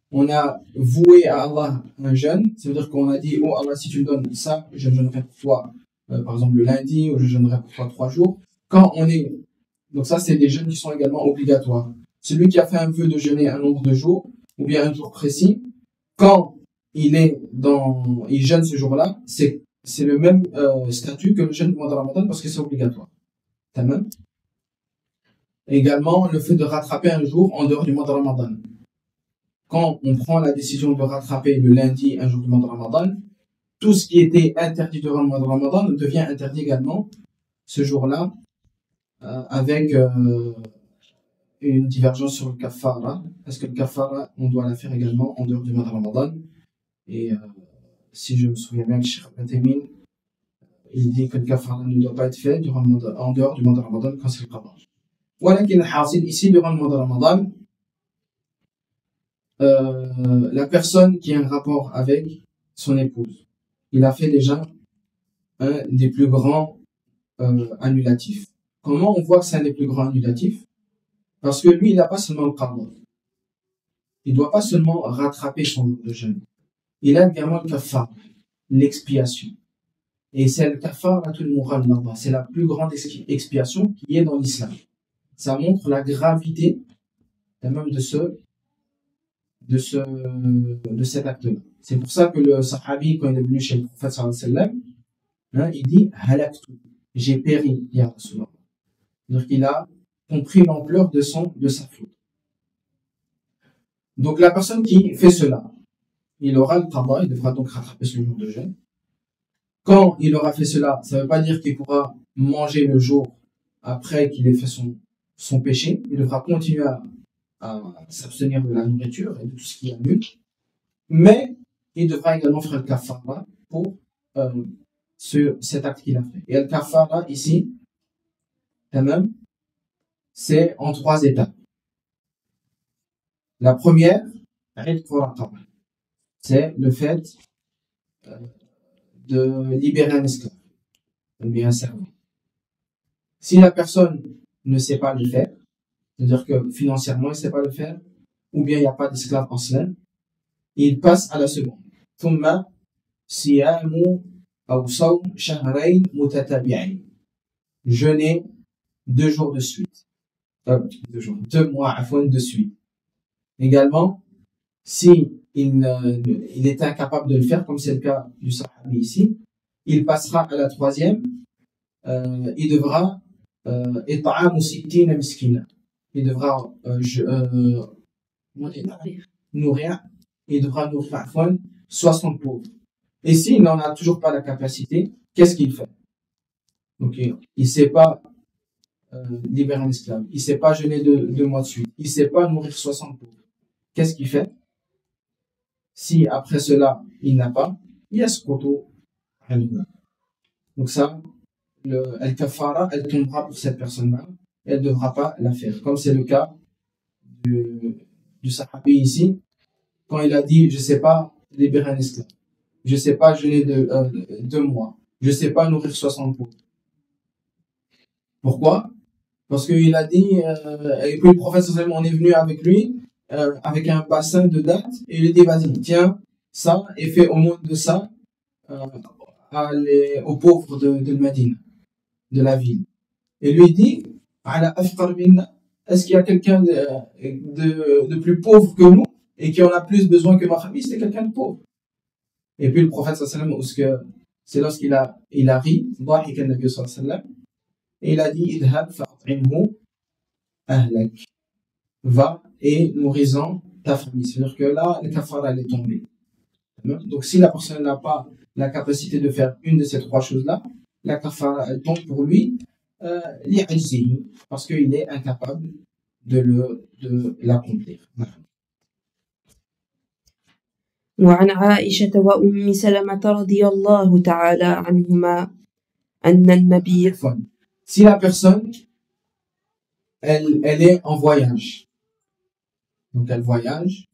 on a voué à Allah un jeûne, ça veut dire qu'on a dit, oh Allah, si tu me donnes ça, je jeûnerai pour toi, par exemple le lundi, ou je jeûnerai pour toi 3 jours. Quand on est, donc ça c'est des jeûnes qui sont également obligatoires. Celui qui a fait un vœu de jeûner un nombre de jours, ou bien un jour précis, quand il jeûne ce jour-là, c'est le même statut que le jeûne du mois de Ramadan parce que c'est obligatoire. Tamam. Également, le fait de rattraper un jour en dehors du mois de Ramadan. Quand on prend la décision de rattraper le lundi un jour du mois de Ramadan, tout ce qui était interdit durant le mois de Ramadan devient interdit également ce jour-là, avec une divergence sur le kafara. Est-ce que le kafara, on doit la faire également en dehors du mois de Ramadan? Et si je me souviens bien, le Cheikh Batemin, il dit que le kafara ne doit pas être fait en dehors du mois de Ramadan quand c'est le qada. Voilà qui est ici durant le mois de Ramadan. La personne qui a un rapport avec son épouse, il a fait déjà un des plus grands annulatifs. Comment on voit que c'est un des plus grands annulatifs? Parce que lui, il n'a pas seulement le qada. Il ne doit pas seulement rattraper son jour de jeûne. Il a également le kafar, l'expiation. Et c'est le kafar à tout le monde. C'est la plus grande expiation qui est dans l'islam. Ça montre la gravité même de cet acte-là. C'est pour ça que le sahabi, quand il est venu chez le prophète sallallahu alayhi wa sallam, il dit halaktu, j'ai péri, ya Rasulallah. C'est-à-dire qu'il a compris l'ampleur de sa faute. Donc la personne qui fait cela, il aura le qada, il devra donc rattraper ce jour de jeûne. Quand il aura fait cela, ça ne veut pas dire qu'il pourra manger le jour après qu'il ait fait son péché. Il devra continuer à s'abstenir de la nourriture et de tout ce qui est annule. Mais il devra également faire le kafara pour cet acte qu'il a fait. Et le kafara ici, quand même, c'est en 3 étapes. La première, c'est le fait de libérer un esclave, ou bien un servant. Si la personne ne sait pas le faire, c'est-à-dire que financièrement il ne sait pas le faire, ou bien il n'y a pas d'esclave en cela, il passe à la seconde. ثم صيام أو صوم شهرين متتابعين. Jeûner 2 jours de suite. 2 mois de suite. Également, si il est incapable de le faire, comme c'est le cas du sahabi ici, il passera à la 3e, il devra it'amu sittina miskina. Il devra nourrir 60 pauvres. Et s'il n'en a toujours pas la capacité, qu'est-ce qu'il fait? Donc, il sait pas libérer un esclave, il sait pas jeûner 2 mois de suite, il sait pas nourrir 60 pauvres. Qu'est-ce qu'il fait? Si après cela, il n'a pas, yasqutu anhu. Donc ça, al-kafara, elle tombera pour cette personne-là, elle ne devra pas la faire. Comme c'est le cas du sahabi ici, quand il a dit, je sais pas libérer un esclave, je sais pas jeûner 2 mois, je sais pas nourrir 60 pauvres. Pourquoi? Parce qu'il a dit, et puis le prophète sallallahu alayhi wa sallam, on est venu avec lui, avec un bassin de dattes, et il lui dit, vas-y, tiens, ça, et fais au moins de ça, aux pauvres de Médine, de la ville. Et lui dit, est-ce qu'il y a quelqu'un de plus pauvre que nous, et qui en a plus besoin que ma famille? C'était quelqu'un de pauvre. Et puis le prophète sallallahu alayhi wa sallam, c'est lorsqu'il a ri, et il a dit, idhab fa'at'imhu ahlak. Va et nourris-en ta famille. C'est-à-dire que là, le kafara, elle est tombée. Donc, si la personne n'a pas la capacité de faire une de ces 3 choses-là, la kafara, elle tombe pour lui, parce qu'il est incapable de l'accomplir. وعن عائشة وأم سلمة رضي الله تعالى عنهما أن النبي. Si la personne, elle est en voyage, donc elle voyage,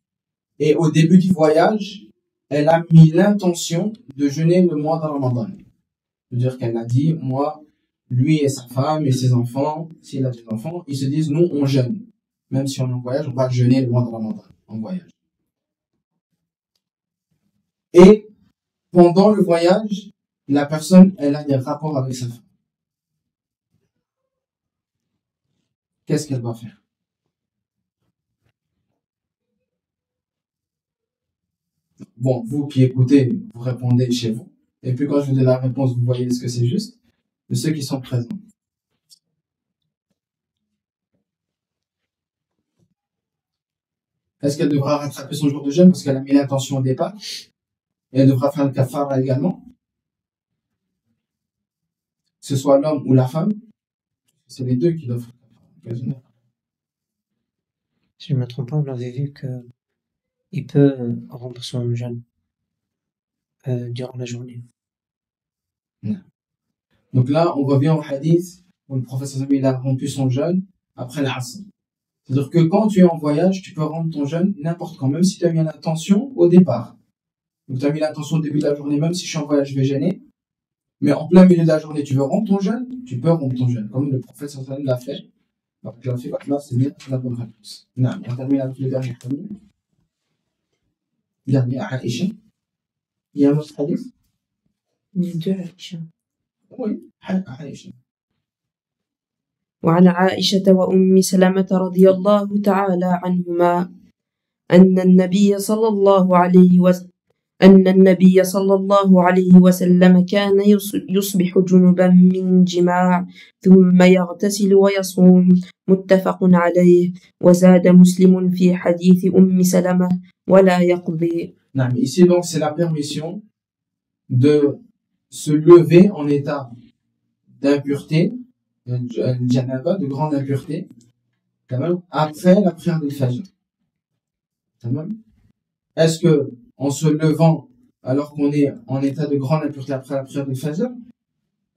et au début du voyage, elle a mis l'intention de jeûner le mois de Ramadan. C'est-à-dire qu'elle a dit, moi, lui et sa femme et ses enfants, s'il a des enfants, ils se disent, nous, on jeûne. Même si on est en voyage, on va jeûner le mois de Ramadan, en voyage. Et pendant le voyage, la personne, elle a des rapports avec sa femme. Qu'est-ce qu'elle va faire? Bon, vous qui écoutez, vous répondez chez vous. Et puis quand je vous donne la réponse, vous voyez est-ce que c'est juste? De ceux qui sont présents. Est-ce qu'elle devra rattraper son jour de jeûne parce qu'elle a mis l'intention au départ? Et elle devra faire le kafara également? Que ce soit l'homme ou la femme, c'est les deux qui doivent faire le kafara. Si je ne me trompe pas, on avait vu qu'il peut rompre son jeûne durant la journée. Non. Donc là, on revient au hadith où le prophète il a rompu son jeûne après l'asr. C'est-à-dire que quand tu es en voyage, tu peux rompre ton jeûne n'importe quand, même si tu as mis l'intention au départ. Donc tu as mis l'intention au début de la journée, même si je suis en voyage, je vais jeûner. Mais en plein milieu de la journée, tu veux rompre ton jeûne, tu peux rompre ton jeûne, comme le prophète l'a fait. Donc là, c'est bien la bonne réponse. Non, on termine avec le dernier premier. Dernier, Aïcha. Il y a un autre hadith? Il y a 2 Aïcha. Oui, Aïcha. وعن عائشة وأم سلمة رضي الله تعالى عنهما أن النبي صلى الله عليه وسلم كان يصبح جنبا من جماع ثم يغتسل ويصوم متفق عليه وزاد مسلم في حديث أم سلمة ولا يقضي. Ici donc c'est la permission de se lever en état d'impureté, janaba, de grande impureté, après la prière du Fajr. Est-ce que en se levant alors qu'on est en état de grande impureté après la prière du Fajr,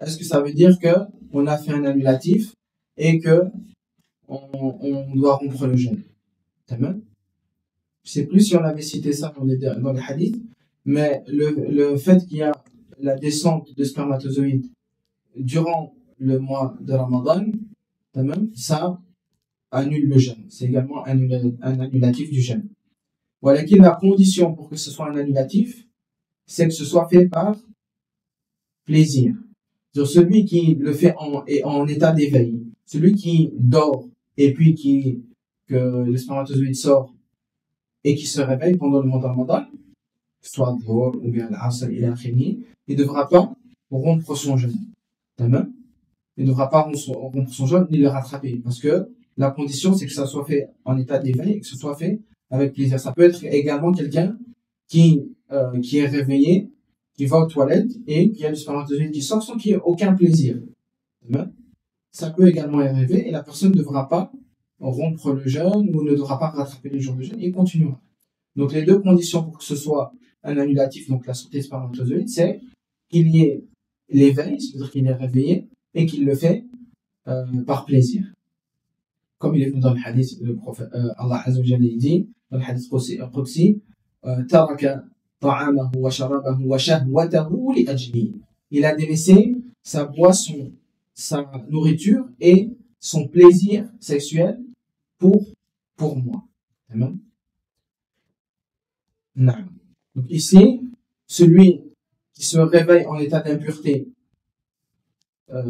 est-ce que ça veut dire que on a fait un annulatif et que on doit rompre le jeûne? Je sais plus si on avait cité ça dans les hadiths, mais le fait qu'il y a la descente de spermatozoïdes durant le mois de Ramadan, ça annule le jeûne. C'est également un annulatif du jeûne. Voilà, la condition pour que ce soit un annulatif, c'est que ce soit fait par plaisir. C'est-à-dire celui qui le fait en état d'éveil, celui qui dort et puis que le spermatozoïde sort et qui se réveille pendant le mois de Ramadan, soit Dhuhr ou bien l'Asr, il ne devra pas rompre son jeûne. D'accord? Il ne devra pas rompre son jeûne ni le rattraper. Parce que la condition, c'est que ça soit fait en état d'éveil et que ce soit fait avec plaisir. Ça peut être également quelqu'un qui est réveillé, qui va aux toilettes et qui a le spermatozoïde qui sort sans qu'il y ait aucun plaisir. D'accord? Ça peut également arriver et la personne ne devra pas rompre le jeûne ou ne devra pas rattraper les jours de jeûne et continuera. Donc les deux conditions pour que ce soit un annulatif, donc la sortie spermatozoïde, c'est qu'il y ait l'éveil, c'est-à-dire qu'il est réveillé et qu'il le fait par plaisir. Comme il est venu dans le hadith, le prophète Allah Azza wa Jalla dit, dans le hadith Qudsi, taraka ta'amahu wa sharabahu wa shahwatahu li ajli. Il a délaissé sa boisson, sa nourriture et son plaisir sexuel pour moi. Amen. Non. Donc ici, celui qui se réveille en état d'impureté, que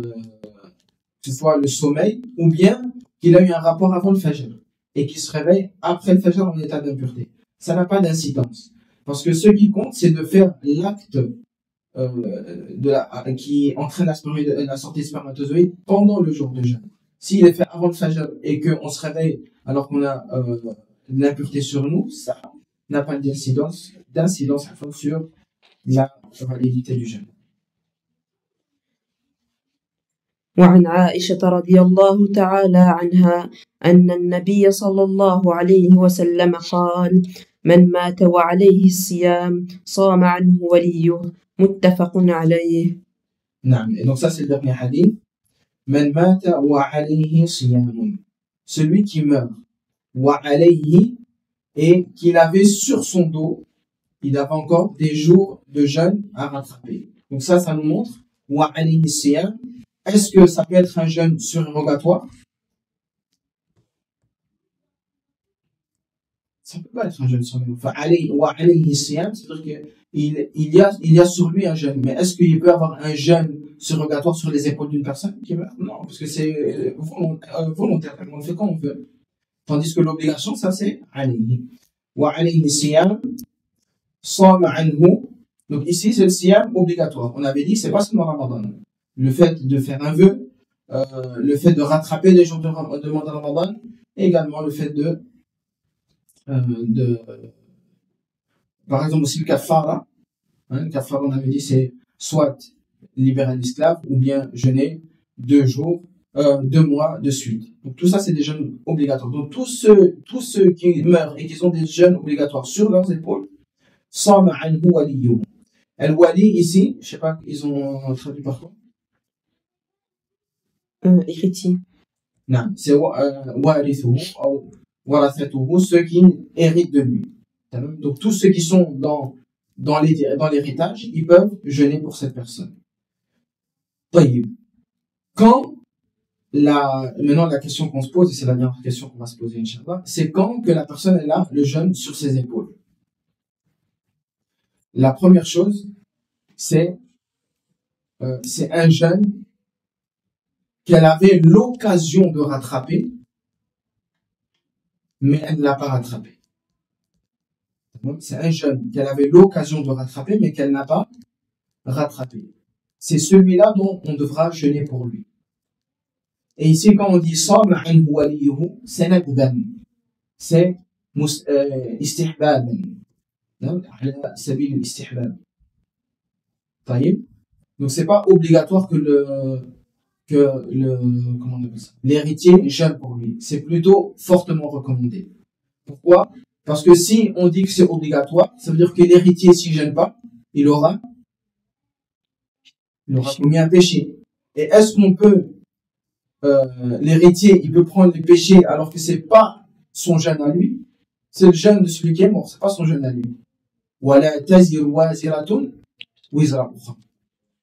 ce soit le sommeil, ou bien qu'il a eu un rapport avant le fajr, et qui se réveille après le fajr en état d'impureté. Ça n'a pas d'incidence. Parce que ce qui compte, c'est de faire l'acte qui entraîne la sortie spermatozoïde pendant le jour de jeûne. S'il est fait avant le fajr et qu'on se réveille alors qu'on a de l'impureté sur nous, ça n'a pas d'incidence sur la validité du jeûne. وعن عائشة رضي الله تعالى عنها أن النبي صلى الله عليه وسلم قال: من مات وعليه الصيام صام عنه وليه متفق عليه. نعم. Et donc ça c'est le dernier hadith. من مات وعليه صيام. Celui qui meurt وعليه et qu'il avait sur son dos, il avait encore des jours de jeûne à rattraper. Donc ça nous montre وعليه الصيام. Est-ce que ça peut être un jeûne surrogatoire? Ça peut pas être un jeûne surrogatoire. C'est-à-dire qu'il y a sur lui un jeûne. Mais est-ce qu'il peut avoir un jeûne surrogatoire sur les épaules d'une personne qui meurt? Non, parce que c'est volontaire. On le fait quand on veut. Tandis que l'obligation, ça c'est alayhi. Wa alayhi siyam, sama anhu. Donc ici, c'est le siyam obligatoire. On avait dit que c'est pas seulement Ramadan. Le fait de faire un vœu, le fait de rattraper les jours de Ramadan, et également le fait par exemple aussi le kafara. Le kafara, on avait dit, c'est soit libérer un esclave ou bien jeûner 2 mois de suite. Donc tout ça, c'est des jeûnes obligatoires. Donc tous ceux qui meurent et qui ont des jeûnes obligatoires sur leurs épaules, sama anhu waliyuhu. Al-wali ici, je sais pas, ils ont traduit par quoi? Héritier. Non, c'est warithuhu ou warathatuhu, ceux qui héritent de lui. Donc tous ceux qui sont dans l'héritage, ils peuvent jeûner pour cette personne. Tayyib. Maintenant la question qu'on se pose, et c'est la dernière question qu'on va se poser, Inch'Allah, c'est quand que la personne elle a le jeûne sur ses épaules. La première chose, c'est un jeûne qu'elle avait l'occasion de rattraper, mais elle ne l'a pas rattrapé. C'est un jeûne qu'elle avait l'occasion de rattraper, mais qu'elle n'a pas rattrapé. C'est celui-là dont on devra jeûner pour lui. Et ici, quand on dit sama anhu waliyuhu, c'est nadban, c'est istihbaban, ala sabil al-istihbab. Donc c'est pas obligatoire comment on appelle ça, l'héritier jeûne pour lui. C'est plutôt fortement recommandé. Pourquoi? Parce que si on dit que c'est obligatoire, ça veut dire que l'héritier, s'il jeûne pas, il aura commis un péché. Et est-ce qu'on peut, l'héritier, il peut prendre les péchés alors que c'est pas son jeûne à lui? C'est le jeûne de celui qui est mort, c'est pas son jeûne à lui. Wala taziru waziratun wizra ukhra.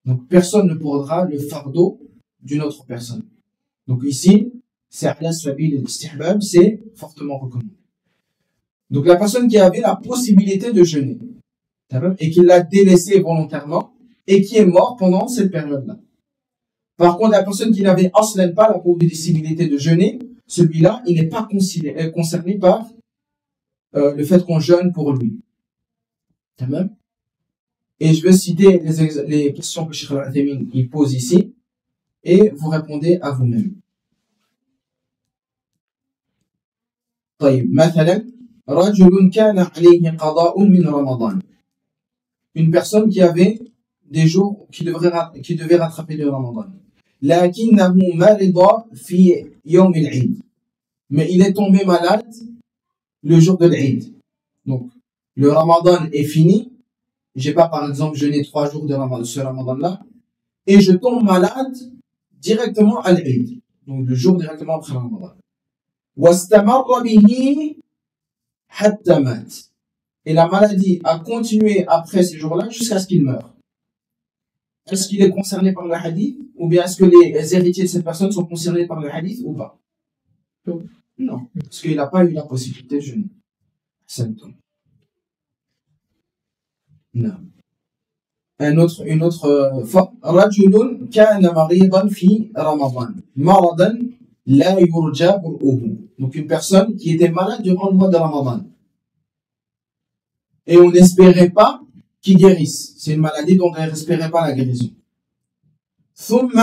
Donc personne ne portera le fardeau d'une autre personne. Donc ici, c'est ala sabil al-istihbab, c'est fortement recommandé. Donc la personne qui avait la possibilité de jeûner et qui l'a délaissé volontairement et qui est mort pendant cette période-là. Par contre, la personne qui n'avait aslan pas la possibilité de jeûner, celui-là, il n'est pas concerné par le fait qu'on jeûne pour lui. Tamam. Et je vais citer les questions que Cheikh Al-Uthaymin il pose ici, et vous répondez à vous-même. طيب مثلا رجل كان عليه قضاء من رمضان. Une personne qui avait des jours qui devait rattraper le Ramadan. لكنه مرض في يوم العيد. Mais il est tombé malade le jour de l'Eid. Donc le Ramadan est fini. J'ai pas par exemple jeûné 3 jours de ce Ramadan-là, et je tombe malade directement à l'Eid. Donc le jour directement après le Ramadan. واستمر به حتى مات. Et la maladie a continué après ces jours-là jusqu'à ce qu'il meure. Est-ce qu'il est concerné par le hadith, ou bien est-ce que les héritiers de cette personne sont concernés par le hadith ou pas? Non, parce qu'il n'a pas eu la possibilité de jeûner. Non. Une autre fois. رجل كان مريضا في رمضان مرضا لا يرجى برؤه. Donc une personne qui était malade durant le mois de Ramadan. Et on n'espérait pas qu'il guérisse. C'est une maladie dont on n'espérait pas la guérison. ثم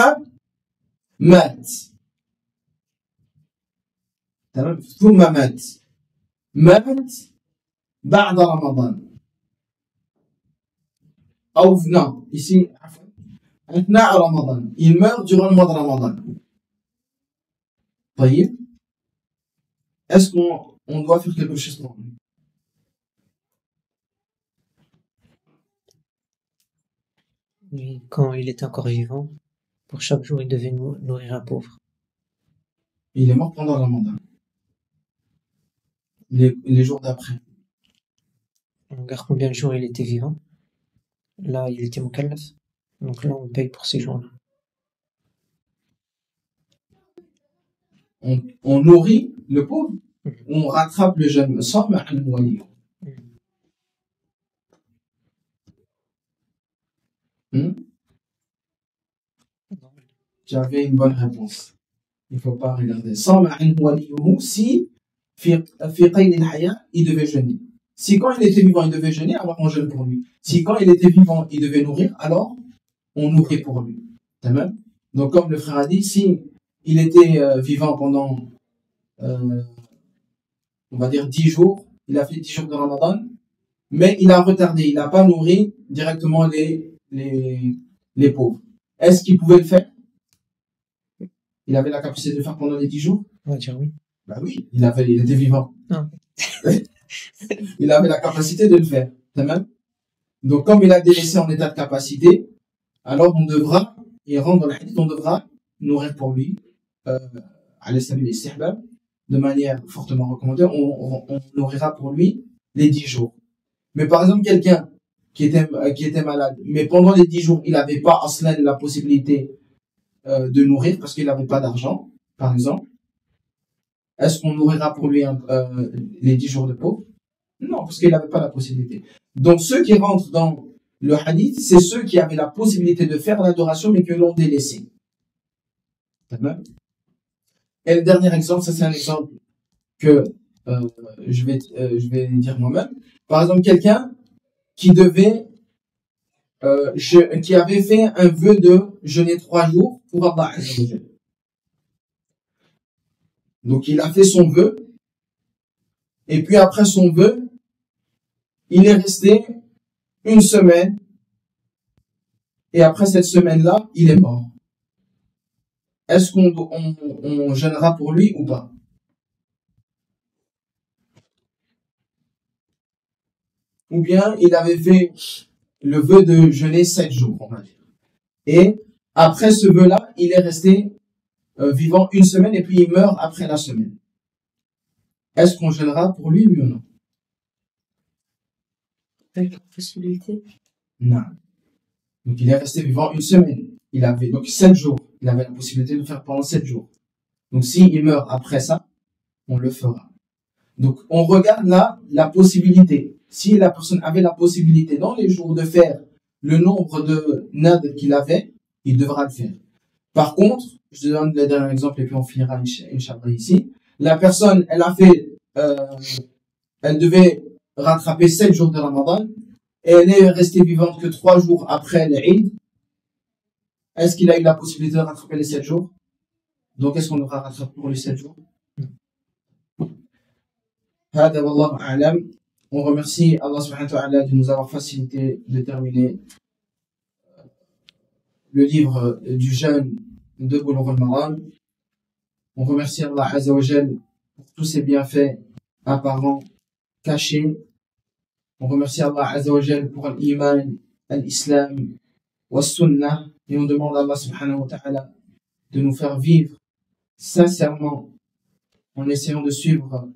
مات. ثم مات. مات بعد رمضان. أو non, ici, أثناء رمضان. Il meurt durant le mois de Ramadan. طيب. Est-ce qu'on doit faire quelque chose pour lui? Oui, quand il était encore vivant, pour chaque jour, il devait nourrir un pauvre. Il est mort pendant le Ramadan. Les jours d'après. On regarde combien de jours il était vivant. Là, il était mukallaf. Donc là, on paye pour ces jours-là. On nourrit le pauvre. On rattrape le jeûne sans ma'al wali. J'avais une bonne réponse. Il ne faut pas regarder. Sans ma'al wali, si fi qayd al-haya, il devait jeûner. Si quand il était vivant, il devait jeûner, alors on jeûne pour lui. Si quand il était vivant, il devait nourrir, alors on nourrit pour lui. Tamam. Donc comme le frère a dit, si il était vivant pendant, on va dire 10 jours, il a fait 10 jours de Ramadan, mais il a retardé, il n'a pas nourri directement les pauvres. Est-ce qu'il pouvait le faire? Il avait la capacité de le faire pendant les 10 jours? On va dire oui. Bah oui, il était vivant. Non. Il avait la capacité de le faire. Donc, comme il a délaissé en état de capacité, alors on devra, et rendre le hadith, on devra nourrir pour lui, de manière fortement recommandée, on nourrira pour lui les 10 jours. Mais par exemple, quelqu'un qui était malade, mais pendant les 10 jours, il n'avait pas aslan la possibilité de nourrir parce qu'il n'avait pas d'argent, par exemple. Est-ce qu'on nourrira pour lui les 10 jours de pauvre? Non, parce qu'il n'avait pas la possibilité. Donc ceux qui rentrent dans le hadith, c'est ceux qui avaient la possibilité de faire l'adoration mais qui l'ont délaissé. Et le dernier exemple, ça c'est un exemple que je vais dire moi-même. Par exemple, quelqu'un qui qui avait fait un vœu de jeûner 3 jours pour Allah Azza wa Jalla. Donc il a fait son vœu, et puis après son vœu, il est resté une semaine, et après cette semaine-là, il est mort. Est-ce qu'on jeûnera pour lui ou pas? Ou bien il avait fait le vœu de jeûner 7 jours, on va dire. Et après ce vœu-là, il est resté vivant une semaine et puis il meurt après la semaine. Est-ce qu'on jeûnera pour lui, oui ou non? Avec la possibilité. Non. Donc il est resté vivant une semaine. Il avait donc 7 jours. Il avait la possibilité de le faire pendant 7 jours. Donc s'il meurt après ça, on le fera. Donc on regarde là la possibilité. Si la personne avait la possibilité dans les jours de faire le nombre de nad qu'il avait, il devra le faire. Par contre, je te donne le dernier exemple et puis on finira Inch'Allah ici. La personne, elle devait rattraper 7 jours de Ramadan et elle est restée vivante que 3 jours après l'Eid. Est-ce qu'il a eu la possibilité de rattraper les 7 jours? Donc, est-ce qu'on devra rattraper pour les 7 jours? Hada wallahu a'lam. On remercie Allah subhanahu wa ta'ala de nous avoir facilité de terminer le livre du jeûne de Bulugh al-Maram. On remercie Allah Azza wa Jal pour tous ses bienfaits apparents, cachés. On remercie Allah Azza wa Jal pour l'iman, l'islam, wa sunnah. Et on demande à Allah subhanahu wa ta'ala de nous faire vivre sincèrement en essayant de suivre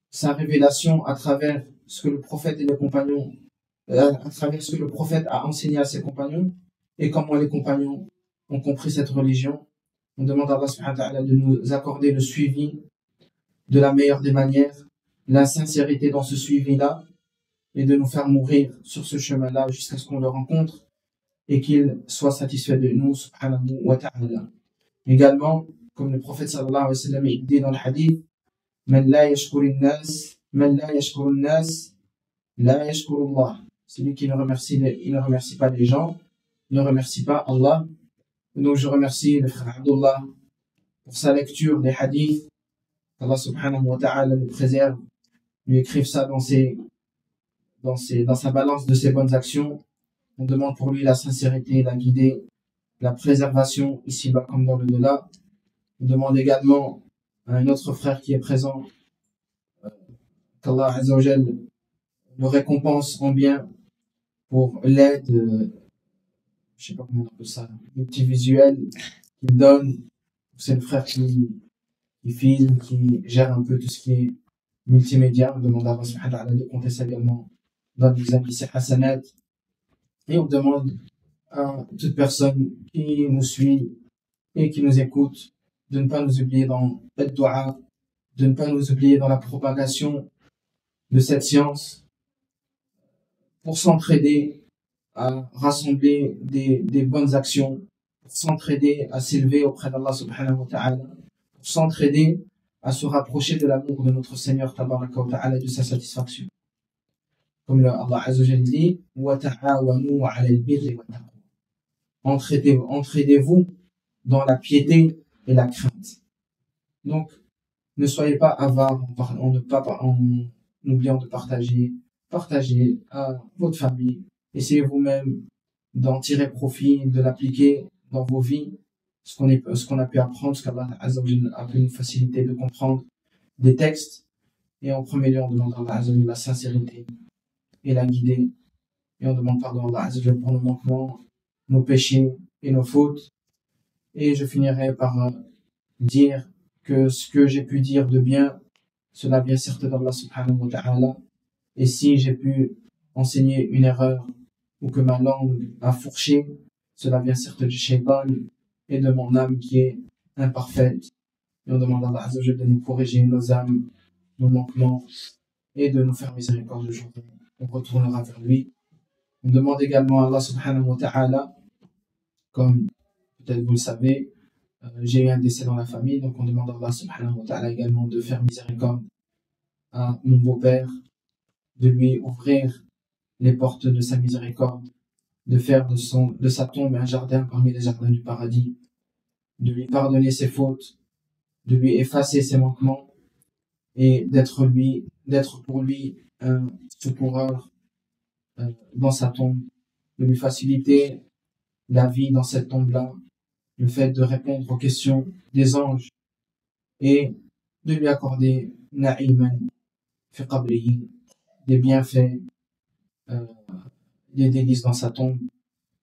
sa révélation à travers ce que le prophète et les compagnons, à travers ce que le prophète a enseigné à ses compagnons et comment les compagnons ont compris cette religion. On demande à Allah subhanahu wa ta'ala de nous accorder le suivi de la meilleure des manières, la sincérité dans ce suivi-là et de nous faire mourir sur ce chemin-là jusqu'à ce qu'on le rencontre et qu'il soit satisfait de nous subhanahu wa ta'ala. Également, comme le prophète sallallahu alayhi wa sallam dit dans le hadith, Man la yashkurun nas, la yashkurullah. Celui qui ne remercie pas les gens, ne remercie pas Allah. Donc je remercie le frère Abdullah pour sa lecture des hadiths. Allah subhanahu wa ta'ala le préserve, lui écrive ça dans sa balance de ses bonnes actions. On demande pour lui la sincérité, la guidée, la préservation ici-bas comme dans le delà. On demande également à un autre frère qui est présent qu'Allah Azza wa Jal le récompense en bien pour l'aide, je sais pas comment on appelle ça, multivisuel qu'il donne. C'est le frère qui filme, qui gère un peu tout ce qui est multimédia. On demande à Allah subhanahu wa ta'ala de compter ça également dans les amis hasanat. Et on demande à toute personne qui nous suit et qui nous écoute de ne pas nous oublier dans le dua, de ne pas nous oublier dans la propagation de cette science pour s'entraider à rassembler des bonnes actions, pour s'entraider à s'élever auprès d'Allah subhanahu wa ta'ala, pour s'entraider à se rapprocher de l'amour de notre Seigneur tabaraka wa ta'ala et de sa satisfaction. Comme Allah Azza wa Jalla dit, wa ta'awanu 'ala al-birri wa taqwa. Entraidez-vous dans la piété et la crainte. Donc, ne soyez pas avares en oubliant de partager à votre famille. Essayez vous-même d'en tirer profit, de l'appliquer dans vos vies, ce qu'on a pu apprendre, ce qu'Allah Azza wa Jalla a pu nous faciliter de comprendre des textes. Et en premier lieu, on demande à Allah Azza wa Jalla la sincérité et la guider. Et on demande pardon à Allah Azza wa Jalla pour nos manquements, nos péchés et nos fautes. Et je finirai par dire que ce que j'ai pu dire de bien, cela vient certes d'Allah subhanahu wa ta'ala. Et si j'ai pu enseigner une erreur ou que ma langue a fourché, cela vient certes du shaitan et de mon âme qui est imparfaite. Et on demande à Allah Azza wa Jalla de nous corriger nos âmes, nos manquements et de nous faire miséricorde le jour où on retournera vers lui. On demande également à Allah subhanahu wa ta'ala, comme peut-être vous le savez, j'ai eu un décès dans la famille, donc on demande à Allah subhanahu wa ta'ala également de faire miséricorde à mon beau-père, de lui ouvrir les portes de sa miséricorde, de faire de sa tombe un jardin parmi les jardins du paradis, de lui pardonner ses fautes, de lui effacer ses manquements et d'être pour lui un secoureur dans sa tombe, de lui faciliter la vie dans cette tombe-là, le fait de répondre aux questions des anges et de lui accorder na'iman fi qabrihi, des bienfaits, des délices dans sa tombe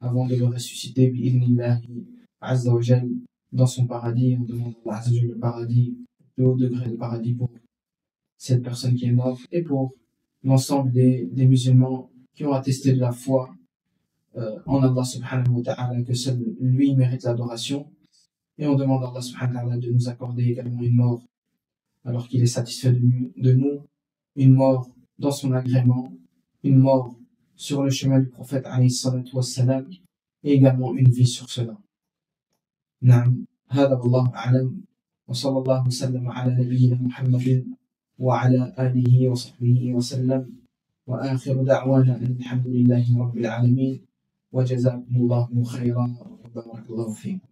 avant de le ressusciter bi'idhnillahi azza wa jal dans son paradis. On demande à Allah azza wa jal le paradis, le haut degré de paradis pour cette personne qui est morte et pour l'ensemble des musulmans qui ont attesté de la foi en Allah subhanahu wa ta'ala, que seul lui mérite l'adoration. Et on demande à Allah subhanahu wa ta'ala de nous accorder également une mort alors qu'il est satisfait de nous, une mort dans son agrément, une mort sur le chemin du prophète alayhi salatu wassalam, et également une vie sur cela. Naam, hada wallahu a'lam, وصلى الله وسلم على نبينا محمد وعلى آله وصحبه وسلم، وآخر دعوانا أن الحمد لله رب العالمين، وجزاكم الله خيرا وبارك الله فيكم.